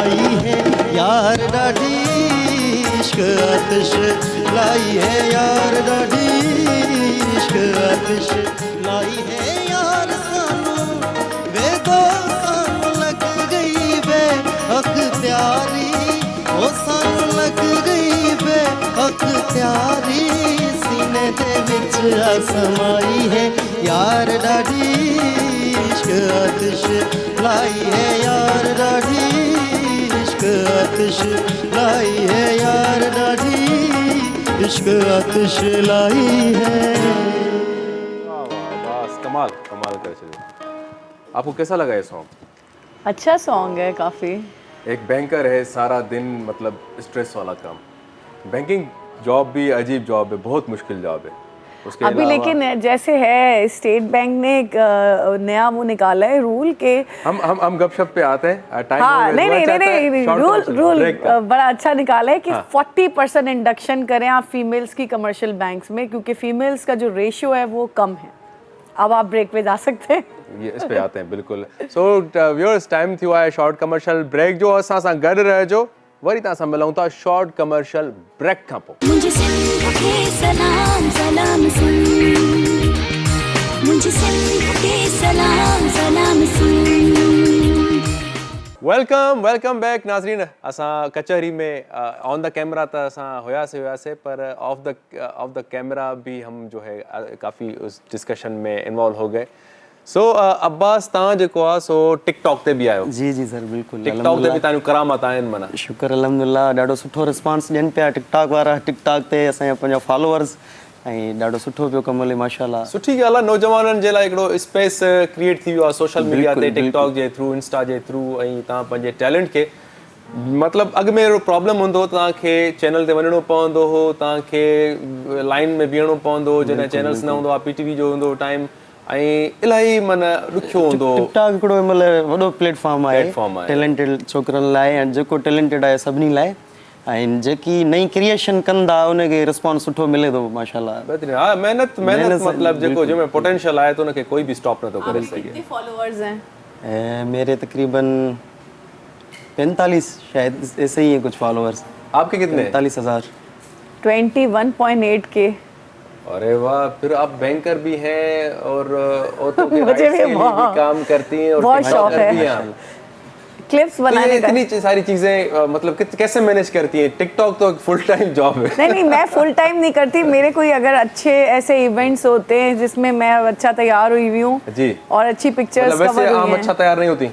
आई है यार ॾाढी इश्क आतिश लाई है यार ॾाढी इश्क आतिश लाई है यार सानू वेदो सानू लग गई बे अख्तियारी ओ सानू लग गई बे अख्तियारी सीने दे विच आ समाई है यार ॾाढी इश्क आतिश लाई है यार ॾाढी इश्क आतिश लाई है यार ॾाढी इश्क आतिश लाई है वाह वाह बस कमाल कमाल कर चलिए। आपको कैसा लगा ये सॉन्ग? अच्छा सॉन्ग है काफ़ी। एक बैंकर है, सारा दिन मतलब स्ट्रेस वाला काम। बैंकिंग जॉब भी अजीब जॉब है, बहुत मुश्किल जॉब है। उसके अभी लेकिन जैसे है स्टेट बैंक ने एक नया वो निकाला है रूल के हम गपशप पे आते हैं टाइम। हाँ नहीं रूल बड़ा अच्छा निकाला है कि 40% इंडक्शन करें आप फीमेल्स की कमर्शियल बैंक्स में, क्योंकि फीमेल्स का जो रेशियो है वो कम है। अब आप ब्रेक पे जा सकते हैं। ये इस पे आते हैं बिल्कुल। सो व्यूअर्स टाइम थियो आहे शॉर्ट कमर्शियल ब्रेक जो। असां सां गॾु रहिजो, वरी तव्हां सां मिलूं था शॉर्ट कमर्शियल ब्रेक खां पोइ। मुझे सिंध के सलाम सलाम सुन, मुझे सिंध के सलाम सलाम सुन। वेलकम बैक नाज़रीन। असां कचहरी में ऑन द कैमरा त असां हुयासीं पर ऑफ द कैमरा भी हम जो है काफ़ी उस डिस्कशन में इन्वॉल्व हो गए। सो अब्बास तव्हां जेको आहे सो टिकटॉक ते बि आहियो। जी जी सर बिल्कुलु। टिकटॉक ते बि तव्हांजूं करामत आहिनि माना। शुक्र अल्हम्दुलिल्लाह, ॾाढो सुठो रिस्पॉन्स ॾियनि पिया टिकटॉक वारा। टिकटॉक ते असांजा पंहिंजा फॉलोअर्स ऐं ॾाढो सुठो पियो कमु हले माशाल्लाह। सुठी ॻाल्हि आहे, नौजवाननि जे लाइ हिकिड़ो स्पेस क्रिएट थी वियो आहे सोशल मीडिया ते, टिकटॉक जे थ्रू, इंस्टा जे थ्रू, ऐं तव्हां पंहिंजे टैलेंट खे मतलब अॻु में अहिड़ो प्रॉब्लम हूंदो हो तव्हांखे चैनल ते वञिणो पवंदो हो, तव्हांखे लाइन में बीहणो पवंदो हो जॾहिं चैनल्स न हूंदो आहे, PTV जो हूंदो टाइम, ऐं इलाही माना ॾुखियो हूंदो हो। टिकटॉक हिकिड़ो मतिलबु वॾो प्लेटफॉर्म आहे टैलेंटेड छोकिरनि लाइ, ऐं जेको टैलेंटेड आहे सभिनी लाइ, ऐं जेकी नई क्रिएशन कंदा उनखे रिस्पॉन्स सुठो मिले थो माशाल्लाह। बहितरीन, हा महिनत मतलब जेको जंहिंमें पोटेंशियल आहे त उनखे कोई बि स्टॉप नथो करे सघे। कितने फॉलोअर्स हैं? मेरे तकरीबन 45 शायद ऐसे ही है कुछ फॉलोअर्स। आपके कितने? 45,000। 21.8K। अरे वाह, फिर आप बैंकर भी हैं और औरतों के मुझे राइट्स के भी लिए बहुत- भी काम करती हैं और बहुत TikTok शौक है। करती हैं आप। क्लिप्स तो ये बनाने का। इतनी सारी चीजें मतलब कैसे मैनेज करती हैं? टिकटॉक तो एक फुल टाइम जॉब है। नहीं, मैं फुल टाइम नहीं करती। मेरे कोई अगर अच्छे ऐसे इवेंट्स होते हैं जिसमें मैं अच्छा तैयार हुई हुई हूँ जी। और अच्छी पिक्चर्स मतलब वैसे कवर आम हुई हैं। अच्छा तैयार नहीं होती?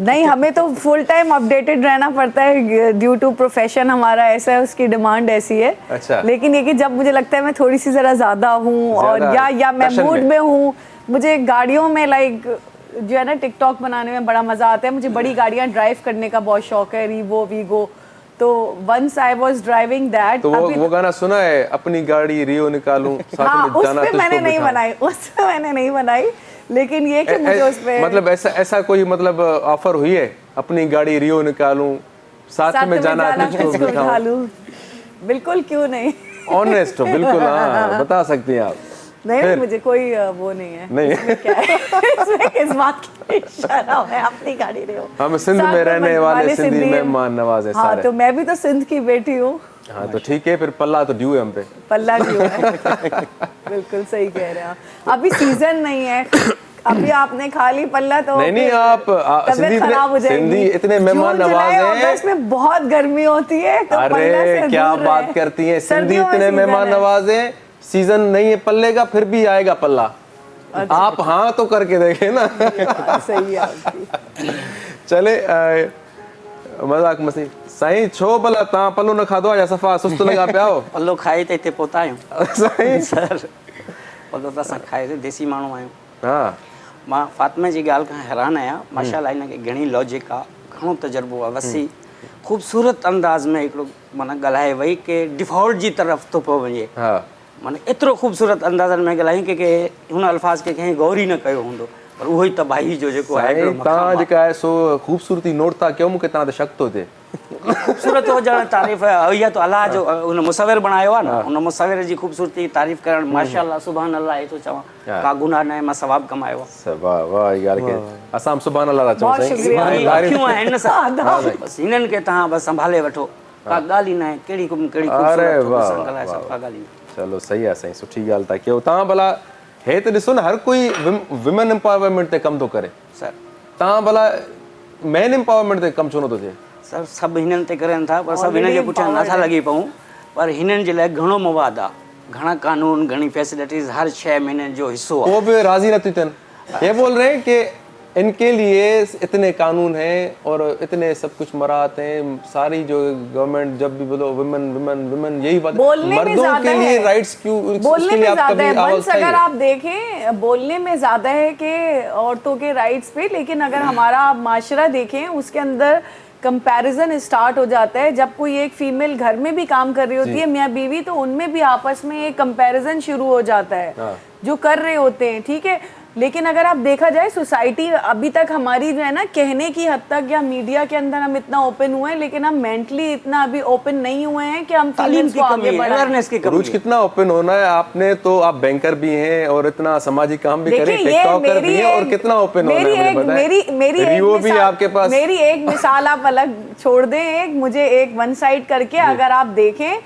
नहीं, हमें तो फुल टाइम अपडेटेड रहना पड़ता है ड्यू टू प्रोफेशन, हमारा ऐसा है, उसकी डिमांड ऐसी है। अच्छा। लेकिन ये कि जब मुझे लगता है मैं थोड़ी सी ज़रा ज़्यादा हूँ और ज़्यादा या मैं passion मूड में। में हूँ, मुझे गाड़ियों में लाइक जो है ना टिकटॉक बनाने में बड़ा मज़ा आता है। मुझे बड़ी गाड़ियाँ ड्राइव करने का बहुत शौक है, रीवो वीगो। तो once I was driving that. तो वो गाना सुना है, अपनी गाड़ी रियो निकालूं साथ हाँ, में उस जाना पे तुझको मैंने नहीं बिठाऊं। बनाई, उस पे मैंने नहीं बनाई, लेकिन ये कि मुझे उस पे मतलब ऐसा कोई मतलब ऑफर हुई है, अपनी गाड़ी रियो निकालूं साथ में जाना तुझको बिठा बिठाऊं? लूं। बिल्कुल, क्यों नहीं। ऑनेस्ट हो बिल्कुल, हाँ बता सकती हैं आप। नहीं, मुझे कोई वो नहीं है। नहीं। इसमें क्या है? इसमें किस बात की शर्म है? अपनी गाड़ी रहे हो। हम सिंध साथ में रहने वाले सिंधी सिंधी हैं। मेहमान नवाज हैं हाँ, सारे। तो मैं भी तो सिंध की बेटी हूँ। हाँ तो ठीक है, फिर पल्ला तो ड्यू है हम पे। पल्ला क्यों है? बिल्कुल सही कह रहे हैं आप। अभी सीजन नहीं है, अभी आपने खा ली पल्ला तो नहीं फिर आप तबीयत खराब हो जाएगी। सिंधी इतने मेहमान जून, नवाज जुलाई, हैं। अगस्त में बहुत गर्मी होती है, तो पल्ला अरे से क्या दूर बात रहें। करती हैं, सिंधी सर्दियों में इतने सीजन मेहमान है। नवाज हैं। सीजन नहीं है पल्ले का, फिर भी आएगा पल्ला। आप हाँ तो करके देखे ना। सही है आपकी। चले मजाक मसी साईं, छो भला तव्हां पल्लो न खाधो आहे या सफ़ा सुस्त लॻा पिया हो? पल्लो खाए त हिते पहुता आहियूं साईं सर। पल्लो त असां खाए ते देसी माण्हू आहियूं। हाँ मां फातिमे जी ॻाल्हि खां हैरान आहियां। माशाल्लाह हिनखे घणी लॉजिक आहे, घणो तजुर्बो आहे, वसी ख़ूबसूरत अंदाज़ में हिकिड़ो माना ॻाल्हाए वई कि डिफॉल्ट जी तरफ़ थो पियो वञे। हाँ माना एतिरो ख़ूबसूरत अंदाज़नि में ॻाल्हायूं की हुन अल्फाज़ खे कंहिं गौर ई न कयो हूंदो, पर उहो ई तबाही जो जेको आहे हिकिड़ो साईं मक़ाम तव्हां आहे। जेका आहे सो ख़ूबसूरती नोट था कयो, मूंखे तव्हां ते शक थो थिए। ख़ूबसूरत हुजण तारीफ़ है, इहा तो अल्लाह जो उन मुसविर बनायो आहे न, उन मुसविर जी ख़ूबसूरती तारीफ़ करणु माशाल्लाह सुभान अल्लाह हे थो चवां, का गुनाह न आहे, मां सवाब कमायो आहे। वाह वाह यार के असां सुभान अल्लाह था चऊं बहुत साईं। शुक्रिया। इहे तारीफ़- अखियूं आहिनि न साईं, बसि हिननि खे तव्हां बसि संभाले वठो, का ॻाल्हि ई न आहे, कहिड़ी अरे ख़ूबसूरत वाह, सां ॻाल्हाए वाह, सभु का ॻाल्हि ई न आहे। चलो सही आहे साईं, सुठी ॻाल्हि था कयो। तव्हां भला हे त ॾिसो न, हर कोई विमेन एम्पावरमेंट ते कमु थो करे, सर तव्हां भला मैन एम्पावरमेंट ते कमु छो नथो थिए? सर सभु हिननि ते करनि था, पर सभु हिननि जे पुठियां नथा लॻी पऊं, पर हिननि जे लाइ घणो मवाद आहे, घणा कानून, घणी फैसिलिटीज़, हर शइ में हिननि जो हिस्सो आहे। वो भी राजी नहीं थे। ये बोल रहे हैं कि इनके लिए इतने कानून हैं और इतने सब कुछ मराहत हैं, सारी जो गवर्नमेंट जब भी बोलो विमेन विमेन विमेन, यही बात। बोलने में मर्दों ज्यादा के लिए है। राइट्स क्यों, बोलने उसके लिए में आप ज्यादा कभी है आवाज वंस, अगर उठाइए। आप देखें बोलने में ज्यादा है कि औरतों के राइट्स पे, लेकिन अगर हमारा आप माशरा देखें उसके अंदर कंपैरिजन स्टार्ट हो जाता है। जब कोई एक फीमेल घर में भी काम कर रही होती है, मियाँ बीवी, तो उनमें भी आपस में एक कंपैरिजन शुरू हो जाता है जो कर रहे होते हैं, ठीक है। लेकिन अगर आप देखा जाए सोसाइटी अभी तक हमारी जो है ना, कहने की हद तक या मीडिया के अंदर हम इतना ओपन हुए हैं, लेकिन हम मेंटली इतना अभी ओपन नहीं हुए हैं कि हम तालीम फीमेल्स की को कमी आगे है, बढ़ाएं। अवेयरनेस की कमी रोज है। कितना ओपन होना है आपने, तो आप बैंकर भी हैं और इतना सामाजिक काम भी करें, देखिए, ये टिकटॉकर भी मेरी हैं, और एक- कितना ओपन होना मेरी है एक मुझे बताएं। मेरी एक रियो भी मिसाल- आपके पास। मेरी एक मिसाल आप अलग छोड़ दें, एक मुझे एक वन साइड करके अगर आप देखें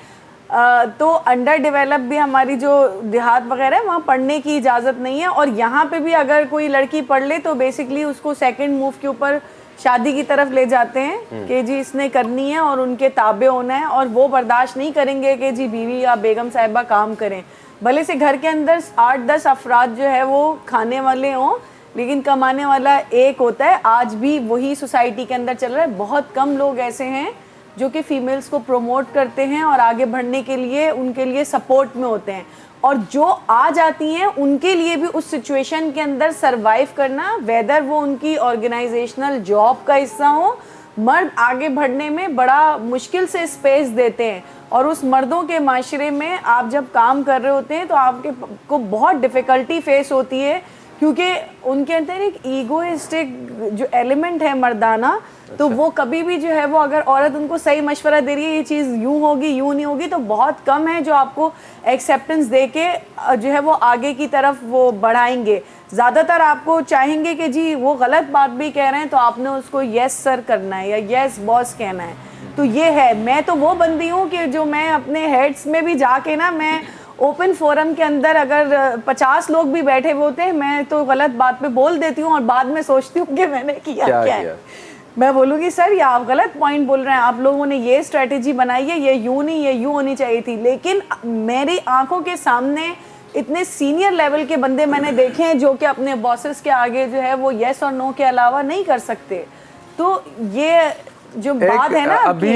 तो अंडर डेवलप भी हमारी जो देहात वगैरह है वहाँ पढ़ने की इजाज़त नहीं है, और यहाँ पे भी अगर कोई लड़की पढ़ ले तो बेसिकली उसको सेकंड मूव के ऊपर शादी की तरफ ले जाते हैं कि जी इसने करनी है और उनके ताबे होना है, और वो बर्दाश्त नहीं करेंगे कि जी बीवी या बेगम साहिबा काम करें। भले से घर के अंदर 8-10 अफराद जो है वो खाने वाले हों, लेकिन कमाने वाला एक होता है। आज भी वही सोसाइटी के अंदर चल रहा है। बहुत कम लोग ऐसे हैं जो कि फीमेल्स को प्रमोट करते हैं और आगे बढ़ने के लिए उनके लिए सपोर्ट में होते हैं, और जो आ जाती हैं उनके लिए भी उस सिचुएशन के अंदर सरवाइव करना, वेदर वो उनकी ऑर्गेनाइजेशनल जॉब का हिस्सा हो, मर्द आगे बढ़ने में बड़ा मुश्किल से स्पेस देते हैं, और उस मर्दों के माशरे में आप जब काम कर रहे होते हैं तो आपके को बहुत डिफ़िकल्टी फेस होती है, क्योंकि उनके अंदर एक ईगोइस्टिक जो एलिमेंट है मर्दाना, तो वो कभी भी जो है वो अगर औरत उनको सही मशवरा दे रही है ये चीज़ यूँ होगी यूँ नहीं होगी, तो बहुत कम है जो आपको एक्सेप्टेंस दे के जो है वो आगे की तरफ वो बढ़ाएंगे। ज़्यादातर आपको चाहेंगे कि जी वो गलत बात भी कह रहे हैं तो आपने उसको यस सर करना है या यस बॉस कहना है। तो ये है, मैं तो वो बंदी हूँ कि जो मैं अपने हेड्स में भी जाके ना, मैं ओपन फोरम के अंदर अगर 50 लोग भी बैठे हुए होते हैं, मैं तो गलत बात पे बोल देती हूँ और बाद में सोचती हूँ कि मैंने किया क्या है। मैं बोलूँगी सर ये आप गलत पॉइंट बोल रहे हैं, आप लोगों ने ये स्ट्रेटेजी बनाई है, ये यूँ नहीं, ये यूँ होनी चाहिए थी। लेकिन मेरी आंखों के सामने इतने सीनियर लेवल के बंदे मैंने देखे हैं जो कि अपने बॉसेस के आगे जो है वो येस और नो के अलावा नहीं कर सकते। तो ये जो बात है ना,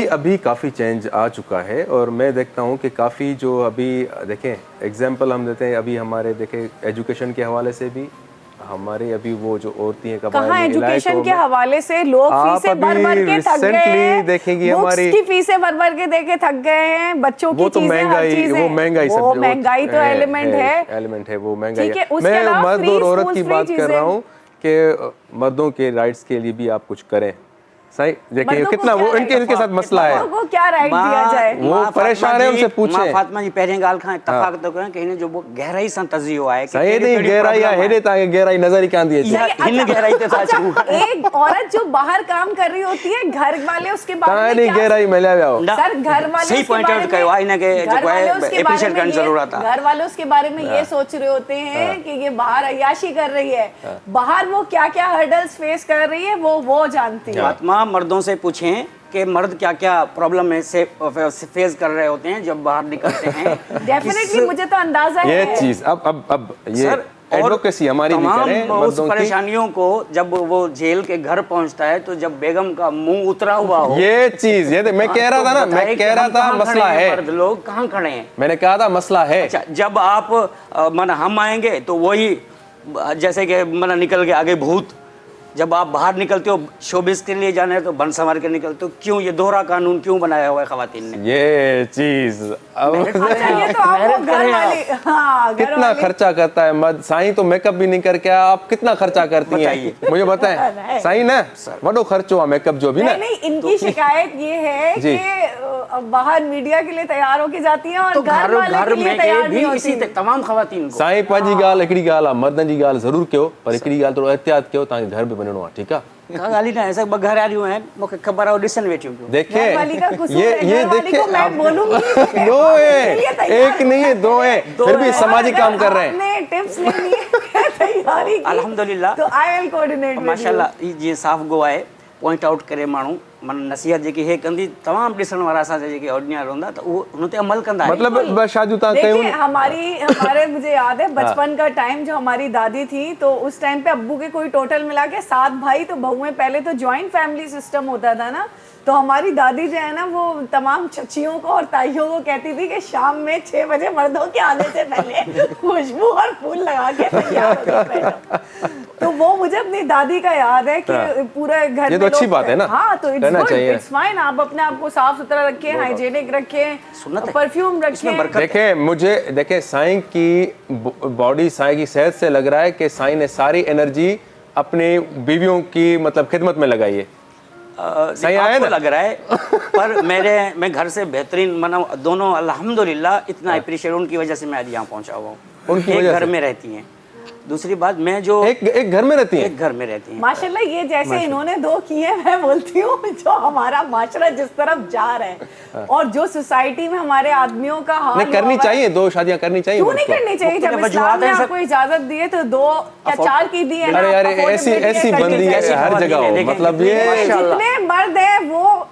अभी काफ़ी चेंज आ चुका है, और मैं देखता हूँ कि काफ़ी जो अभी देखें एग्जांपल हम देते हैं, अभी हमारे देखें एजुकेशन के हवाले से भी हमारे अभी वो जो औरतें हैं कहाँ एजुकेशन के हवाले से लोग फीसें भर भर के थक गए हैं, देखेंगे बुक्स हमारी की फीसें भर भर के देके थक गए हैं, बच्चों की तो महंगाई तो एलिमेंट है वो महंगाई है। उसके मैं अलावा मर्द और औरत की free बात कर रहा हूँ कि मर्दों के राइट्स के लिए भी आप कुछ करें। सही देखिए कितना वो इनके साथ मसला है, वो क्या राइट दिया जाए, वो परेशान है, उनसे पूछे। फातिमा जी पहिरें ॻाल्हि खां इत्तफ़ाक़ थो कयां कि हिन जो गहराई सां तज़ियो आहे कि सही नहीं गहराई आहे, हेॾे तव्हांखे गहराई नज़र ई कान थी अचे। हिन गहराई ते था अचूं। एक औरत जो बाहर काम कर रही होती है, घर वाले उसके बारे में गहराई मिलिया विया हो। सर घर वाले सही पॉइंट आउट कयो आहे, हिनखे जेको आहे एप्रिशिएट करण ज़रूरत आहे। घर वाले उसके बारे में ये सोच रहे होते हैं कि ये बाहर अय्याशी कर रही है, बाहर वो क्या क्या हर्डल्स फेस कर रही है वो जानती है। फातिमा मर्दों से पूछें कि मर्द क्या क्या प्रॉब्लम है से फेस कर रहे होते हैं जब बाहर निकलते हैं। डेफिनेटली मुझे तो अंदाजा है ये चीज अब ये एडवोकेसी हमारी भी करें उस परेशानियों को जब वो जेल के घर पहुंचता है तो जब बेगम का मुंह उतरा हुआ हो, ये चीज ये मैं कह रहा था ना, मैं कह रहा था मसला है, मर्द लोग कहाँ खड़े हैं, मैंने कहा था मसला है। अच्छा जब आप मन हम आएंगे तो वही जैसे कि मन निकल के आगे भूत, जब आप बाहर निकलते हो शोबिस के लिए जाना है तो बन संवार के निकलते हो। क्यों ये दोहरा कानून क्यों बनाया हुआ है खवातीन ने? ये चीज अब ये तो आपको घर वाले, हाँ, घर कितना वाले। खर्चा करता है मर्द। साईं तो मेकअप भी नहीं करके आप कितना खर्चा करती हैं मुझे बताएं। साईं ना वडो खर्चो है मेकअप जो भी ना। नहीं इनकी शिकायत ये है जी। कि बाहर मीडिया के लिए तैयार होके जाती हैं और तो घर वाले के लिए तैयार नहीं इसी होती। तमाम खवातीन को साईं पंहिंजी ॻाल्हि हिकिड़ी ॻाल्हि आहे, मर्दनि जी ॻाल्हि ज़रूरु कयो, पर हिकिड़ी ॻाल्हि थोरो एहतियात कयो, तव्हांखे घर बि वञिणो आहे, ठीकु आहे? गाली ना ऐसा घर आ रही हैं, मुझे खबर है ऑडिशन वेटियों को देखिए घर वाली का कसूर है, ये घर वाली देखिए को मैं बोलूंगी दो है, एक नहीं है दो है, फिर भी सामाजिक काम कर रहे हैं। आपने टिप्स लेनी है तैयारी की, अल्हम्दुलिल्लाह तो आई विल कोऑर्डिनेट माशाल्लाह ये साफ गो है पॉइंट आउट करे माण्हू मन नसीहत जेकी है कंदी तमाम ॾिसण वारा असां जेके ऑर्डिनर रहंदा त उहो हुन ते अमल कंदा आहिनि। मतलब शादी तव्हां देखिए कयूं हमारे मुझे याद है बचपन का टाइम, जो हमारी दादी थी तो उस टाइम पे अब्बू के कोई टोटल मिला के 7 भाई तो बहुएं, पहले तो जॉइंट फैमिली सिस्टम होता था ना, तो हमारी दादी जो है ना वो तमाम चचियों को और ताइयों को कहती थी कि शाम में 6 बजे मर्दों के आने से पहले खुशबू और फूल लगा के तैयार होके बैठो। तो वो मुझे अपनी दादी का याद है कि पूरे घर ये तो अच्छी बात है ना, हाँ तो रहना चाहिए। इट्स फाइन, आप अपने आप को साफ सुथरा रखें, हाइजीनिक रखें, परफ्यूम रखें। देखें मुझे देखें साईं की बॉडी, साईं की सेहत से लग रहा है कि साईं ने सारी एनर्जी अपनी बीवियों की मतलब खिदमत में लगाई है। सही आया ना? लग रहा है पर मैं घर से बेहतरीन मना दोनों अल्हम्दुलिल्लाह इतना अप्रिशिएट उनकी वजह से मैं आज यहाँ पहुँचा हुआ हूँ। उनकी एक वजह घर से? में रहती हैं, दूसरी बात मैं जो एक घर में रहती है, एक घर में रहती हैं। माशाल्लाह ये जैसे इन्होंने 2 किए, मैं बोलती हूँ जो हमारा माशरा जिस तरफ जा रहा है और जो सोसाइटी में हमारे आदमियों का हाल नहीं करनी चाहिए, 2 शादियां करनी चाहिए। क्यों नहीं करनी चाहिए? जब इस्लाम ने आपको इजाजत दी है तो 2 या 4 की दी है ना। अरे यार ऐसी बंदी है हर जगह हो, मतलब ये जितने मर्द हैं वो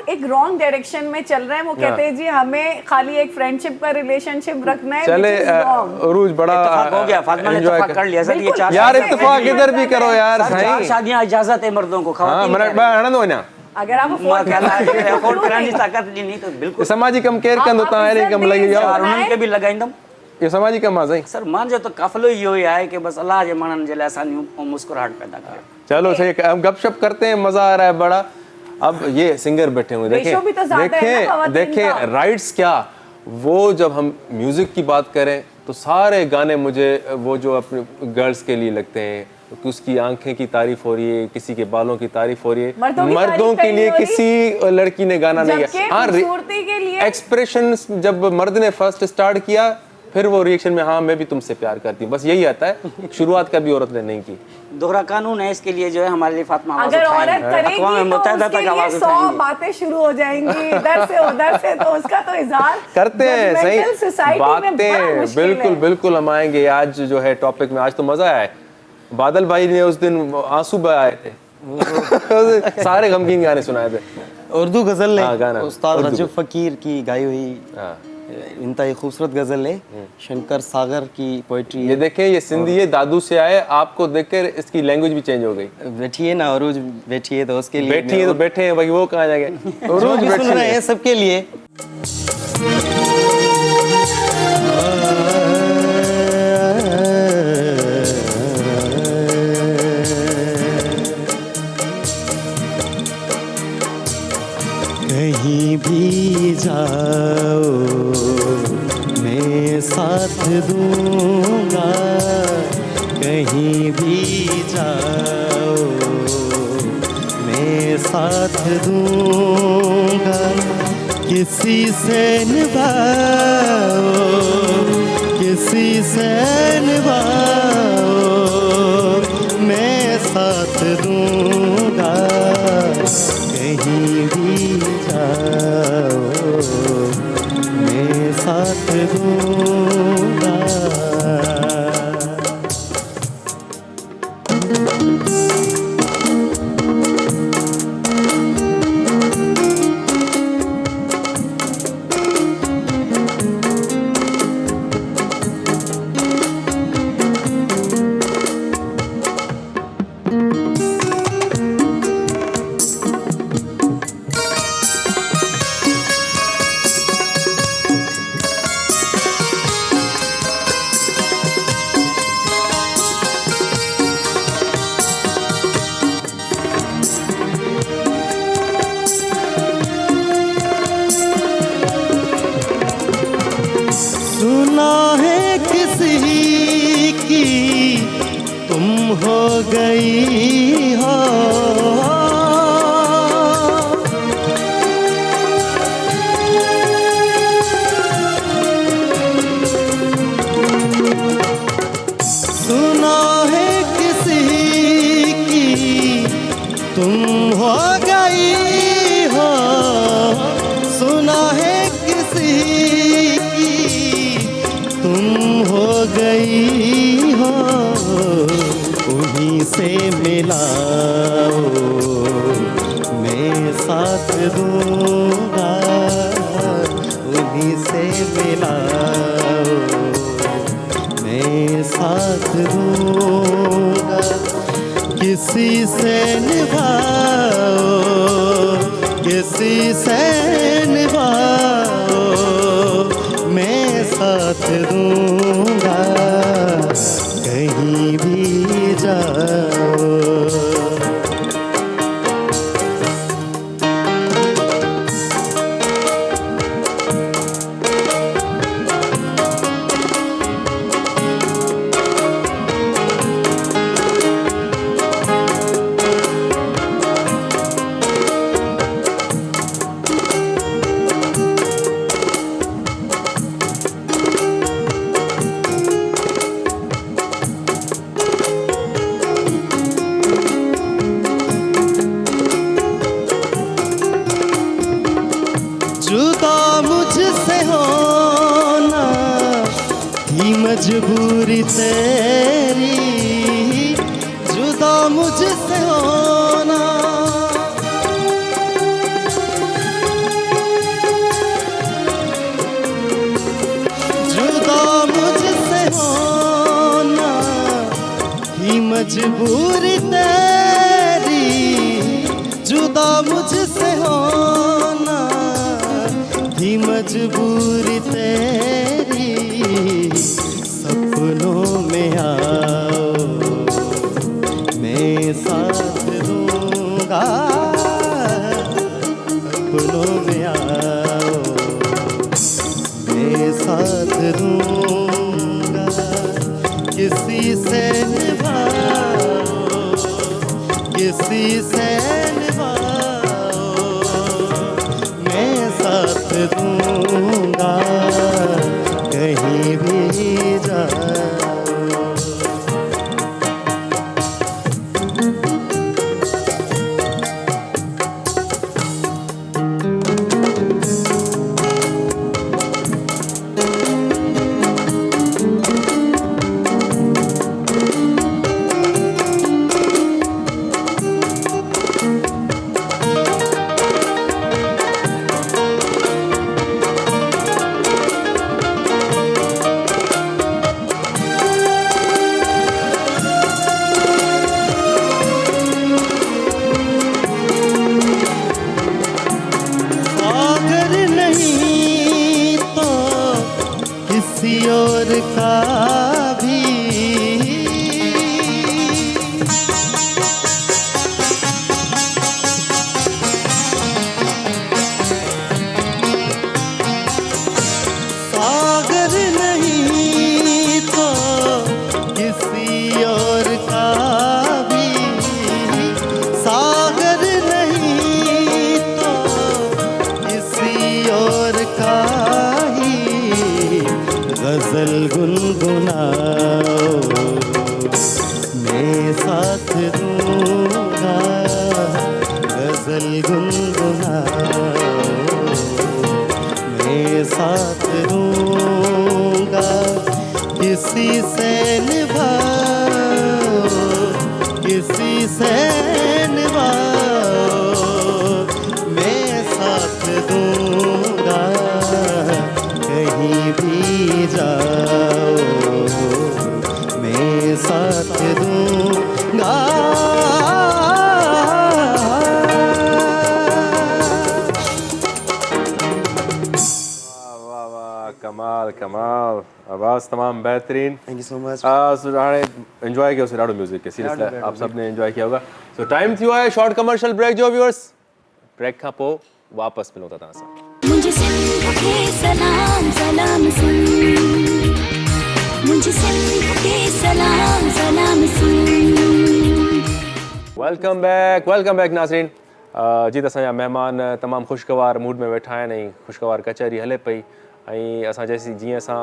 एक रॉन्ग डायरेक्शन में चल रहे हैं। वो कहते हैं जी हमें खाली एक फ्रेंडशिप का रिलेशनशिप रखना है। चले उरूज बड़ा हो गया, फातिमा ने इत्तेफाक कर लिया सर। ये 4 यार इत्तेफाक इधर भी करो यार साईं। शादियां इजाजत है मर्दों को, हाँ खवातीन मैंने हणंदो वञा अगर आप अफोर्ड कराने जी ताकत नहीं तो बिल्कुल समाजी कम केयर कंदो तव्हां अहिड़े कम लॻी विया और उन्हनि खे बि लॻाईंदमि। ये समाजी कम आहे साईं। सर मुंहिंजो त काफ़िलो इहो ई आहे कि बस अल्लाह जे माण्हुनि जे लाइ असां मुस्कुराहट पैदा करियो। चलो सही, हम गपशप करते हैं, मजा आ रहा है बड़ा। अब ये सिंगर बैठे हुए Ratio भी तो ज़्यादा है ना देखें ख़वातीन देखें का। राइट्स क्या, वो जब हम म्यूजिक की बात करें तो सारे गाने मुझे वो जो अपने गर्ल्स के लिए लगते हैं, कि उसकी आंखें की तारीफ हो रही है, किसी के बालों की तारीफ हो रही है, मर्दों की मर्दों तारीफ के लिए नहीं हो रही। किसी लड़की ने गाना नहीं जबकि गाया। खूबसूरती के लिए एक्सप्रेशन जब मर्द ने फर्स्ट स्टार्ट किया, फिर वो रिएक्शन में हाँ मैं भी तुमसे प्यार करती हूँ, बस यही आता है। शुरुआत कभी औरत ने नहीं की। दोहरा कानून है इसके लिए, जो है हमारे लिए फातिमा आवाज अगर औरत उठाएंगी। करेगी अक़वाम तो मुत्तहिदा उसके तक लिए आवाज 100 उठाएंगी। बातें शुरू हो जाएंगी इधर से उधर से, तो उसका तो इजहार करते हैं judgmental सही society में बड़ा बातें, मुश्किल बिल्कुल है। बिल्कुल हम आएंगे। आज जो है टॉपिक में आज तो मजा आया है। बादल भाई ने उस दिन आंसू बहाए थे सारे गमगीन गाने सुनाए थे। उर्दू गज़ल हाँ, गाना है उस्ताद उर्दू। रजब फ़कीर की गाई हुई, हाँ। इंतहाई खूबसूरत गज़ल है। शंकर सागर की पोइट्री ये है। देखें, ये सिंधी है, दादू से आए, आपको देखकर इसकी लैंग्वेज भी चेंज हो गई। बैठिए ना अरूज, बैठिए तो उसके लिए बैठी है तो बैठे हैं भाई, वो कहाँ जाएंगे। जो रोज भी बैठी सुन रहे है। हैं सबके लिए। कहीं भी जाओ मैं साथ दूंगा, कहीं भी जाओ मैं साथ दूंगा, किसी से निभाओ किसी से निभाओ मैं साथ दूंगा, कहीं भी जाओ मैं साथ दूंगा। सुना है किसी की तुम हो गई हो, सुना है किसी की तुम हो गई हो, सुना है किसी की तुम हो गई हो, उन्हीं से मिलाओ मैं साथ दूंगा, उन्हीं से मिलाओ मैं साथ दूंगा, किसी से निभाओ किसी से निभाओ मैं साथ दूंगा, कहीं भी जाओ। जुदा मुझसे होना ही मजबूरी तेरी, जुदा मुझसे होना जुदा मुझसे होना ही मजबूरी तेरी, जुदा मुझसे होना ही मजबूरी तेरी, सपनों में आओ मैं साथ दूंगा, दूंगा किसी से निभाओ, किसी से निभाओ, मैं साथ दूंगा कहीं भी जाओ। सागर नहीं तो किसी और का भी सागर नहीं तो किसी और का भी, सागर नहीं तो किसी और का ही गजल गुनगुनाओ, मैं साथ दूंगा गजल गुनगुनाओ, मैं साथ दूंगा किसी से निभाओ, किसी से निभाओ, मैं साथ दूंगा कहीं भी जाओ, मैं साथ दूंगा। वाह वाह, कमाल कमाल, आवाज़ तमाम बेहतरीन। Thank you so much. So हाणे एंजॉय कयोसीं ॾाढो म्यूज़िक खे, सीरियसली आप सभिनी एंजॉय कयो होगा। सो टाइम थियो आहे शॉर्ट कमर्शियल ब्रेक जो व्यूअर्स, ब्रेक खां पोइ वापसि मिलूं था तव्हां सां। मुझे सिंध के सलाम सलाम सुन, मुझे सिंध के सलाम सलाम सुन। वेलकम बैक नाज़रीन। जी त असांजा महिमान तमामु ख़ुशगवार मूड में वेठा आहिनि ऐं ख़ुशगवार कचहरी हले पई ऐं असां जीअं असां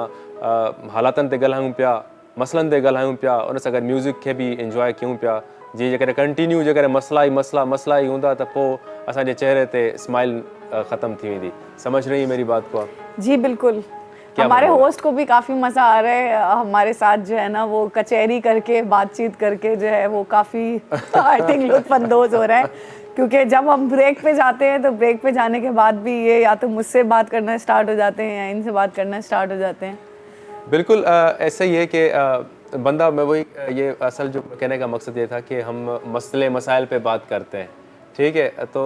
हालातनि ते ॻाल्हायूं पिया, मसइलनि ते ॻाल्हायूं पिया, उन सां गॾु म्यूज़िक खे बि इंजॉय कयूं पिया। जी जेकॾहिं कंटिन्यू जेकॾहिं मसला ई हूंदा त पोइ असांजे चेहरे ते स्माइल ख़त्म थी वेंदी। समझ रही मेरी बात को? जी बिल्कुल। क्या हमारे मतलब? होस्ट को भी काफ़ी मज़ा आ रहा है हमारे साथ जो है ना वो कचहरी करके बातचीत करके जो है वो काफ़ी आई थिंक लुत्फ़अंदोज़ हो रहा है, क्योंकि जब हम ब्रेक पे जाते हैं तो ब्रेक पे जाने के बाद भी ये या तो मुझसे बात करना स्टार्ट हो जाते हैं या इनसे बात करना स्टार्ट हो जाते हैं। बिल्कुल ऐसा ही है कि बंदा मैं वही ये असल जो कहने का मकसद ये था कि हम मसले मसाइल पे बात करते हैं, ठीक है। तो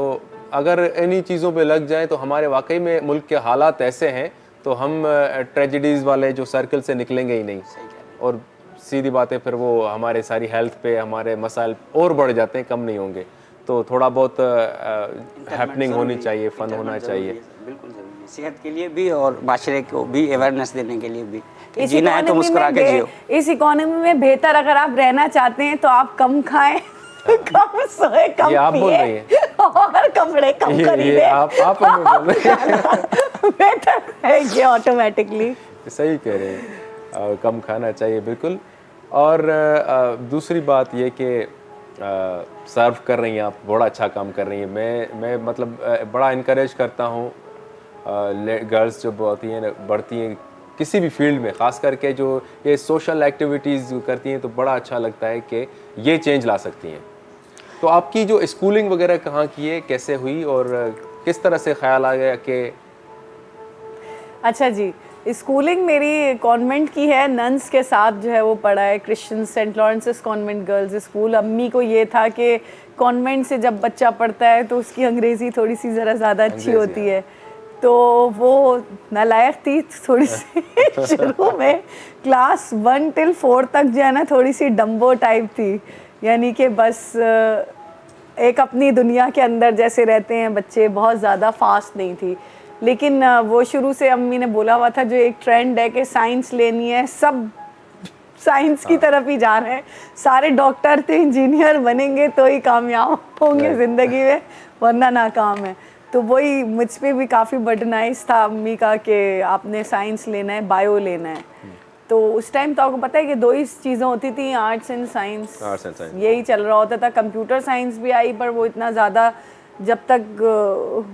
अगर इन्हीं चीज़ों पे लग जाएं तो हमारे वाकई में मुल्क के हालात ऐसे हैं तो हम ट्रेजिडीज़ वाले जो सर्कल से निकलेंगे ही नहीं, और सीधी बात है फिर वो हमारे सारी हेल्थ पे हमारे मसाइल और बढ़ जाते हैं, कम नहीं होंगे। तो थोड़ा बहुत हैपनिंग होनी चाहिए, फ़न होना चाहिए। बिल्कुल ज़रूरी है, सेहत के लिए भी और माशरे को भी अवेयरनेस देने के लिए भी। इस जीना है तो मुस्कुरा के जियो। इस इकोनॉमी में बेहतर अगर आप रहना चाहते हैं तो आप कम खाएं, कम सोए, कम ये आप बोल रही पिए और कपड़े कम खरीदें। आप हमें बोल रहे हैं। बेहतर है ये ऑटोमेटिकली। सही कह रहे हैं, कम खाना चाहिए बिल्कुल। और दूसरी बात ये कि सर्व कर रही हैं आप, बड़ा अच्छा काम कर रही हैं। मैं मतलब बड़ा इनकरेज करता हूँ गर्ल्स जो बढ़ती हैं किसी भी फील्ड में, ख़ास करके जो ये सोशल एक्टिविटीज़ करती हैं, तो बड़ा अच्छा लगता है कि ये चेंज ला सकती हैं। तो आपकी जो स्कूलिंग वगैरह कहाँ की है, कैसे हुई और किस तरह से ख्याल आ गया कि? अच्छा जी, स्कूलिंग मेरी कॉन्वेंट की है, नन्स के साथ जो है वो पढ़ा है, Christian Saint Lawrence's convent girls school. अम्मी को ये था कि कॉन्वेंट से जब बच्चा पढ़ता है तो उसकी अंग्रेज़ी थोड़ी सी ज़रा ज़्यादा अच्छी होती है, तो वो नालायक थी थोड़ी सी शुरू में। क्लास 1 till 4 तक जो है ना थोड़ी सी डम्बो टाइप थी, यानी कि बस एक अपनी दुनिया के अंदर जैसे रहते हैं बच्चे, बहुत ज़्यादा फास्ट नहीं थी। लेकिन वो शुरू से अम्मी ने बोला हुआ था जो एक ट्रेंड है कि साइंस लेनी है, सब साइंस की तरफ ही जा रहे हैं, सारे डॉक्टर थे इंजीनियर बनेंगे तो ही कामयाब होंगे ज़िंदगी में, वरना नाकाम है। तो वही मुझ पे भी काफ़ी बर्डनाइज था अम्मी का कि आपने साइंस लेना है, बायो लेना है। तो उस टाइम तो आपको पता है कि दो ही चीज़ें होती थी, आर्ट्स एंड साइंस, यही चल रहा होता था। कंप्यूटर साइंस भी आई पर वो इतना ज़्यादा जब तक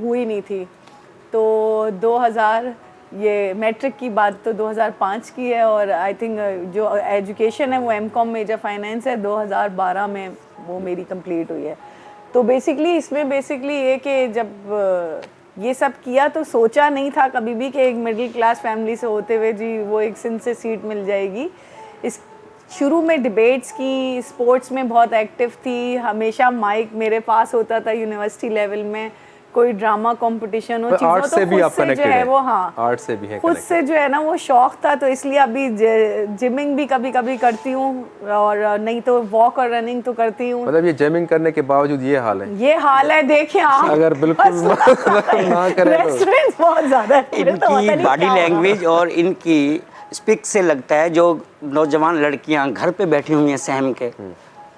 हुई नहीं थी। तो 2000 ये मैट्रिक की बात तो 2005 की है और आई थिंक जो एजुकेशन है वो एमकॉम मेजर फाइनेंस है, 2012 में वो मेरी कंप्लीट हुई है। तो बेसिकली इसमें बेसिकली ये कि जब ये सब किया तो सोचा नहीं था कभी भी कि एक मिडिल क्लास फैमिली से होते हुए जी वो एक सिंध से सीट मिल जाएगी। इस शुरू में डिबेट्स की, स्पोर्ट्स में बहुत एक्टिव थी, हमेशा माइक मेरे पास होता था यूनिवर्सिटी लेवल में, कोई ड्रामा कंपटीशन हो, चीज़ों तो खुद से जो है वो, हाँ आर्ट से भी है खुद से जो है ना वो शौक था। तो इसलिए अभी जिमिंग भी कभी कभी करती हूँ और नहीं तो वॉक और रनिंग तो करती हूँ। मतलब ये जिमिंग करने के बावजूद ये हाल है, ये हाल है, देखिए आप अगर बिल्कुल ना करें तो रेस्टोरेंट बहुत ज़्यादा है। इनकी बॉडी लैंग्वेज और इनकी स्पीक से लगता है जो नौजवान लड़कियां घर पे बैठी हुई हैं सहम के,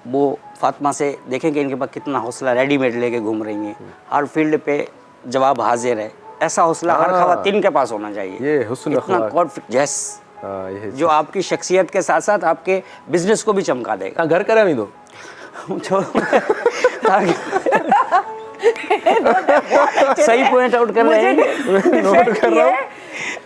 वो फातिमा से देखेंगे इनके पास कितना हौसला रेडीमेड लेके घूम रही हैं, हर फील्ड पे जवाब हाजिर है। ऐसा हौसला हर खवातीन के पास होना चाहिए। ये हुस्न अखलाक, कॉन्फिडेंस जो आपकी शख्सियत के साथ साथ आपके बिजनेस को भी चमका देगा। घर करा नहीं दो सही पॉइंट आउट कर रहे हैं, नोट कर रहा हूँ।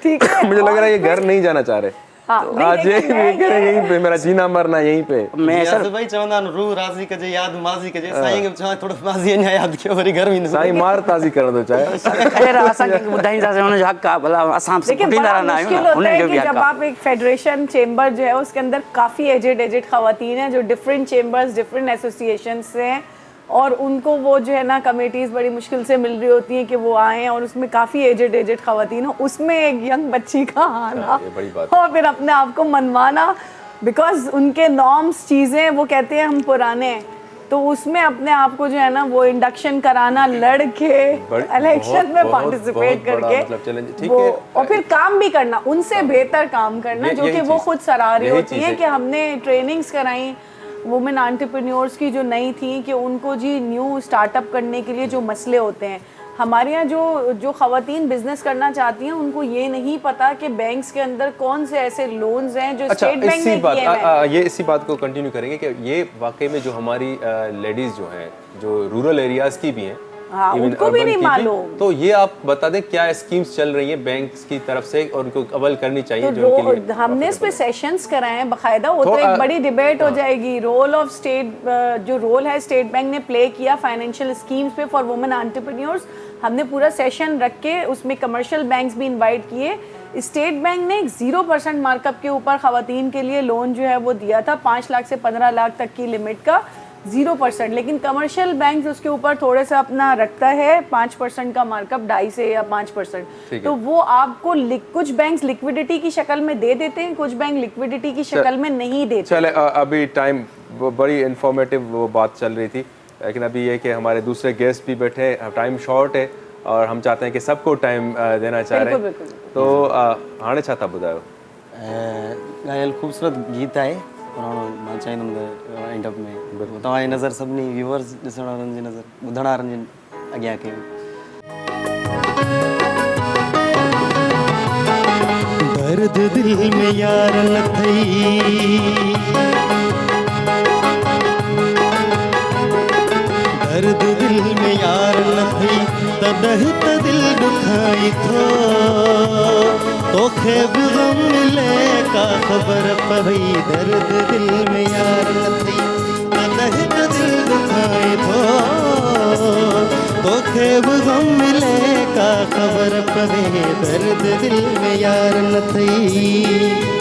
ठीक है, मुझे लग रहा है ये घर नहीं जाना चाह रहे। आज यहीं पे मेरा जीना मरना यहीं पे। मैं सर भाई चवंदा रूह राज़ी कजे याद माज़ी कजे साईं के चवा थोड़ो माज़ी ने याद कियो वरी घर में साईं मार ताज़ी करण दो चाहे खैर असां के ॿुधाईंदासीं हुन जो हक़ आहे, भला असां देखिए पुठींदा बड़ा रहंदा आहियूं मुश्किल न, होता है उन्हनि जो कि बि हक़ जब आहे। आप एक फेडरेशन चेंबर जो है उसके अंदर काफ़ी एजेड खवातीन हैं जो डिफरेंट चेंबर्स डिफरेंट एसोसिएशन से हैं और उनको वो जो है ना कमेटीज़ बड़ी मुश्किल से मिल रही होती हैं कि वो आएँ और उसमें काफ़ी एजेड खवातीन हो, उसमें एक यंग बच्ची का आना और फिर अपने आप को मनवाना, बिकॉज उनके नॉर्म्स चीज़ें वो कहते हैं हम पुराने हैं, तो उसमें अपने आप को जो है ना वो इंडक्शन कराना, लड़के इलेक्शन में पार्टिसिपेट करके वो और फिर काम भी करना, उनसे बेहतर काम करना, जो कि वो खुद सराह रही होती हैं कि हमने ट्रेनिंग्स कराई वुमेन एंटरप्रेन्योर्स की जो नई थी कि उनको जी न्यू स्टार्टअप करने के लिए जो मसले होते हैं हमारे यहाँ जो खवातीन बिजनेस करना चाहती हैं उनको ये नहीं पता कि बैंक्स के अंदर कौन से ऐसे लोन्स हैं जो स्टेट बैंक ने किए हैं। ये इसी बात को कंटिन्यू करेंगे कि ये वाकई में जो हमारी लेडीज जो हैं जो रूरल एरियाज की भी हैं, हाँ, उनको भी नहीं मालूम, तो ये आप बता दें क्या स्कीम्स चल रही हैं बैंक्स की तरफ से और उनको अमल करनी चाहिए तो जो उनके लिए हमने इस पे सेशंस कराए हैं बाकायदा, वो तो एक बड़ी डिबेट हो जाएगी। रोल ऑफ स्टेट, जो रोल है स्टेट बैंक ने प्ले किया फाइनेंशियल स्कीम्स पे फॉर वुमेन एंटरप्रेन्योर्स, हमने पूरा सेशन रख के उसमें कमर्शियल बैंक्स भी इन्वाइट किए। स्टेट बैंक ने 0% मार्कअप के ऊपर खवातीन के लिए लोन जो है वो दिया था, 5 लाख से 15 लाख तक की लिमिट का 0%, लेकिन कमर्शियल बैंक उसके ऊपर थोड़ा सा अपना रखता है 5% का मार्कअप, 2.5 से या 5%। तो वो आपको कुछ बैंक्स लिक्विडिटी की शक्ल में दे देते हैं, कुछ बैंक लिक्विडिटी की शक्ल में नहीं देते। चले अभी टाइम बड़ी इंफॉर्मेटिव वो बात चल रही थी, लेकिन अभी ये कि हमारे दूसरे गेस्ट भी बैठे, टाइम शॉर्ट है और हम चाहते हैं कि सबको टाइम देना चाह रहे हैं, तो हाणे छा था ॿुधायो? ॻायल ख़ूबसूरत गीत आहे पुराणो, मां चाहींदुमि एंड अप में तव्हांजी नज़र सभिनी व्यूअर्स ॾिसण वारनि जी नज़र ॿुधण वारनि जी अॻियां कयूं। दर्द दिल में यार न थई, दर्द दिल में यार न थई तॾहिं त दिल ॾुखाई थो, तोखे बि ग़म मिले का ख़बर पई, दर्द दिल में यार न थई तॾहिं त दिल ॾुखाई थो, तोखे बि ग़म मिले का ख़बर पवे, दर्द दिल में यार न थई।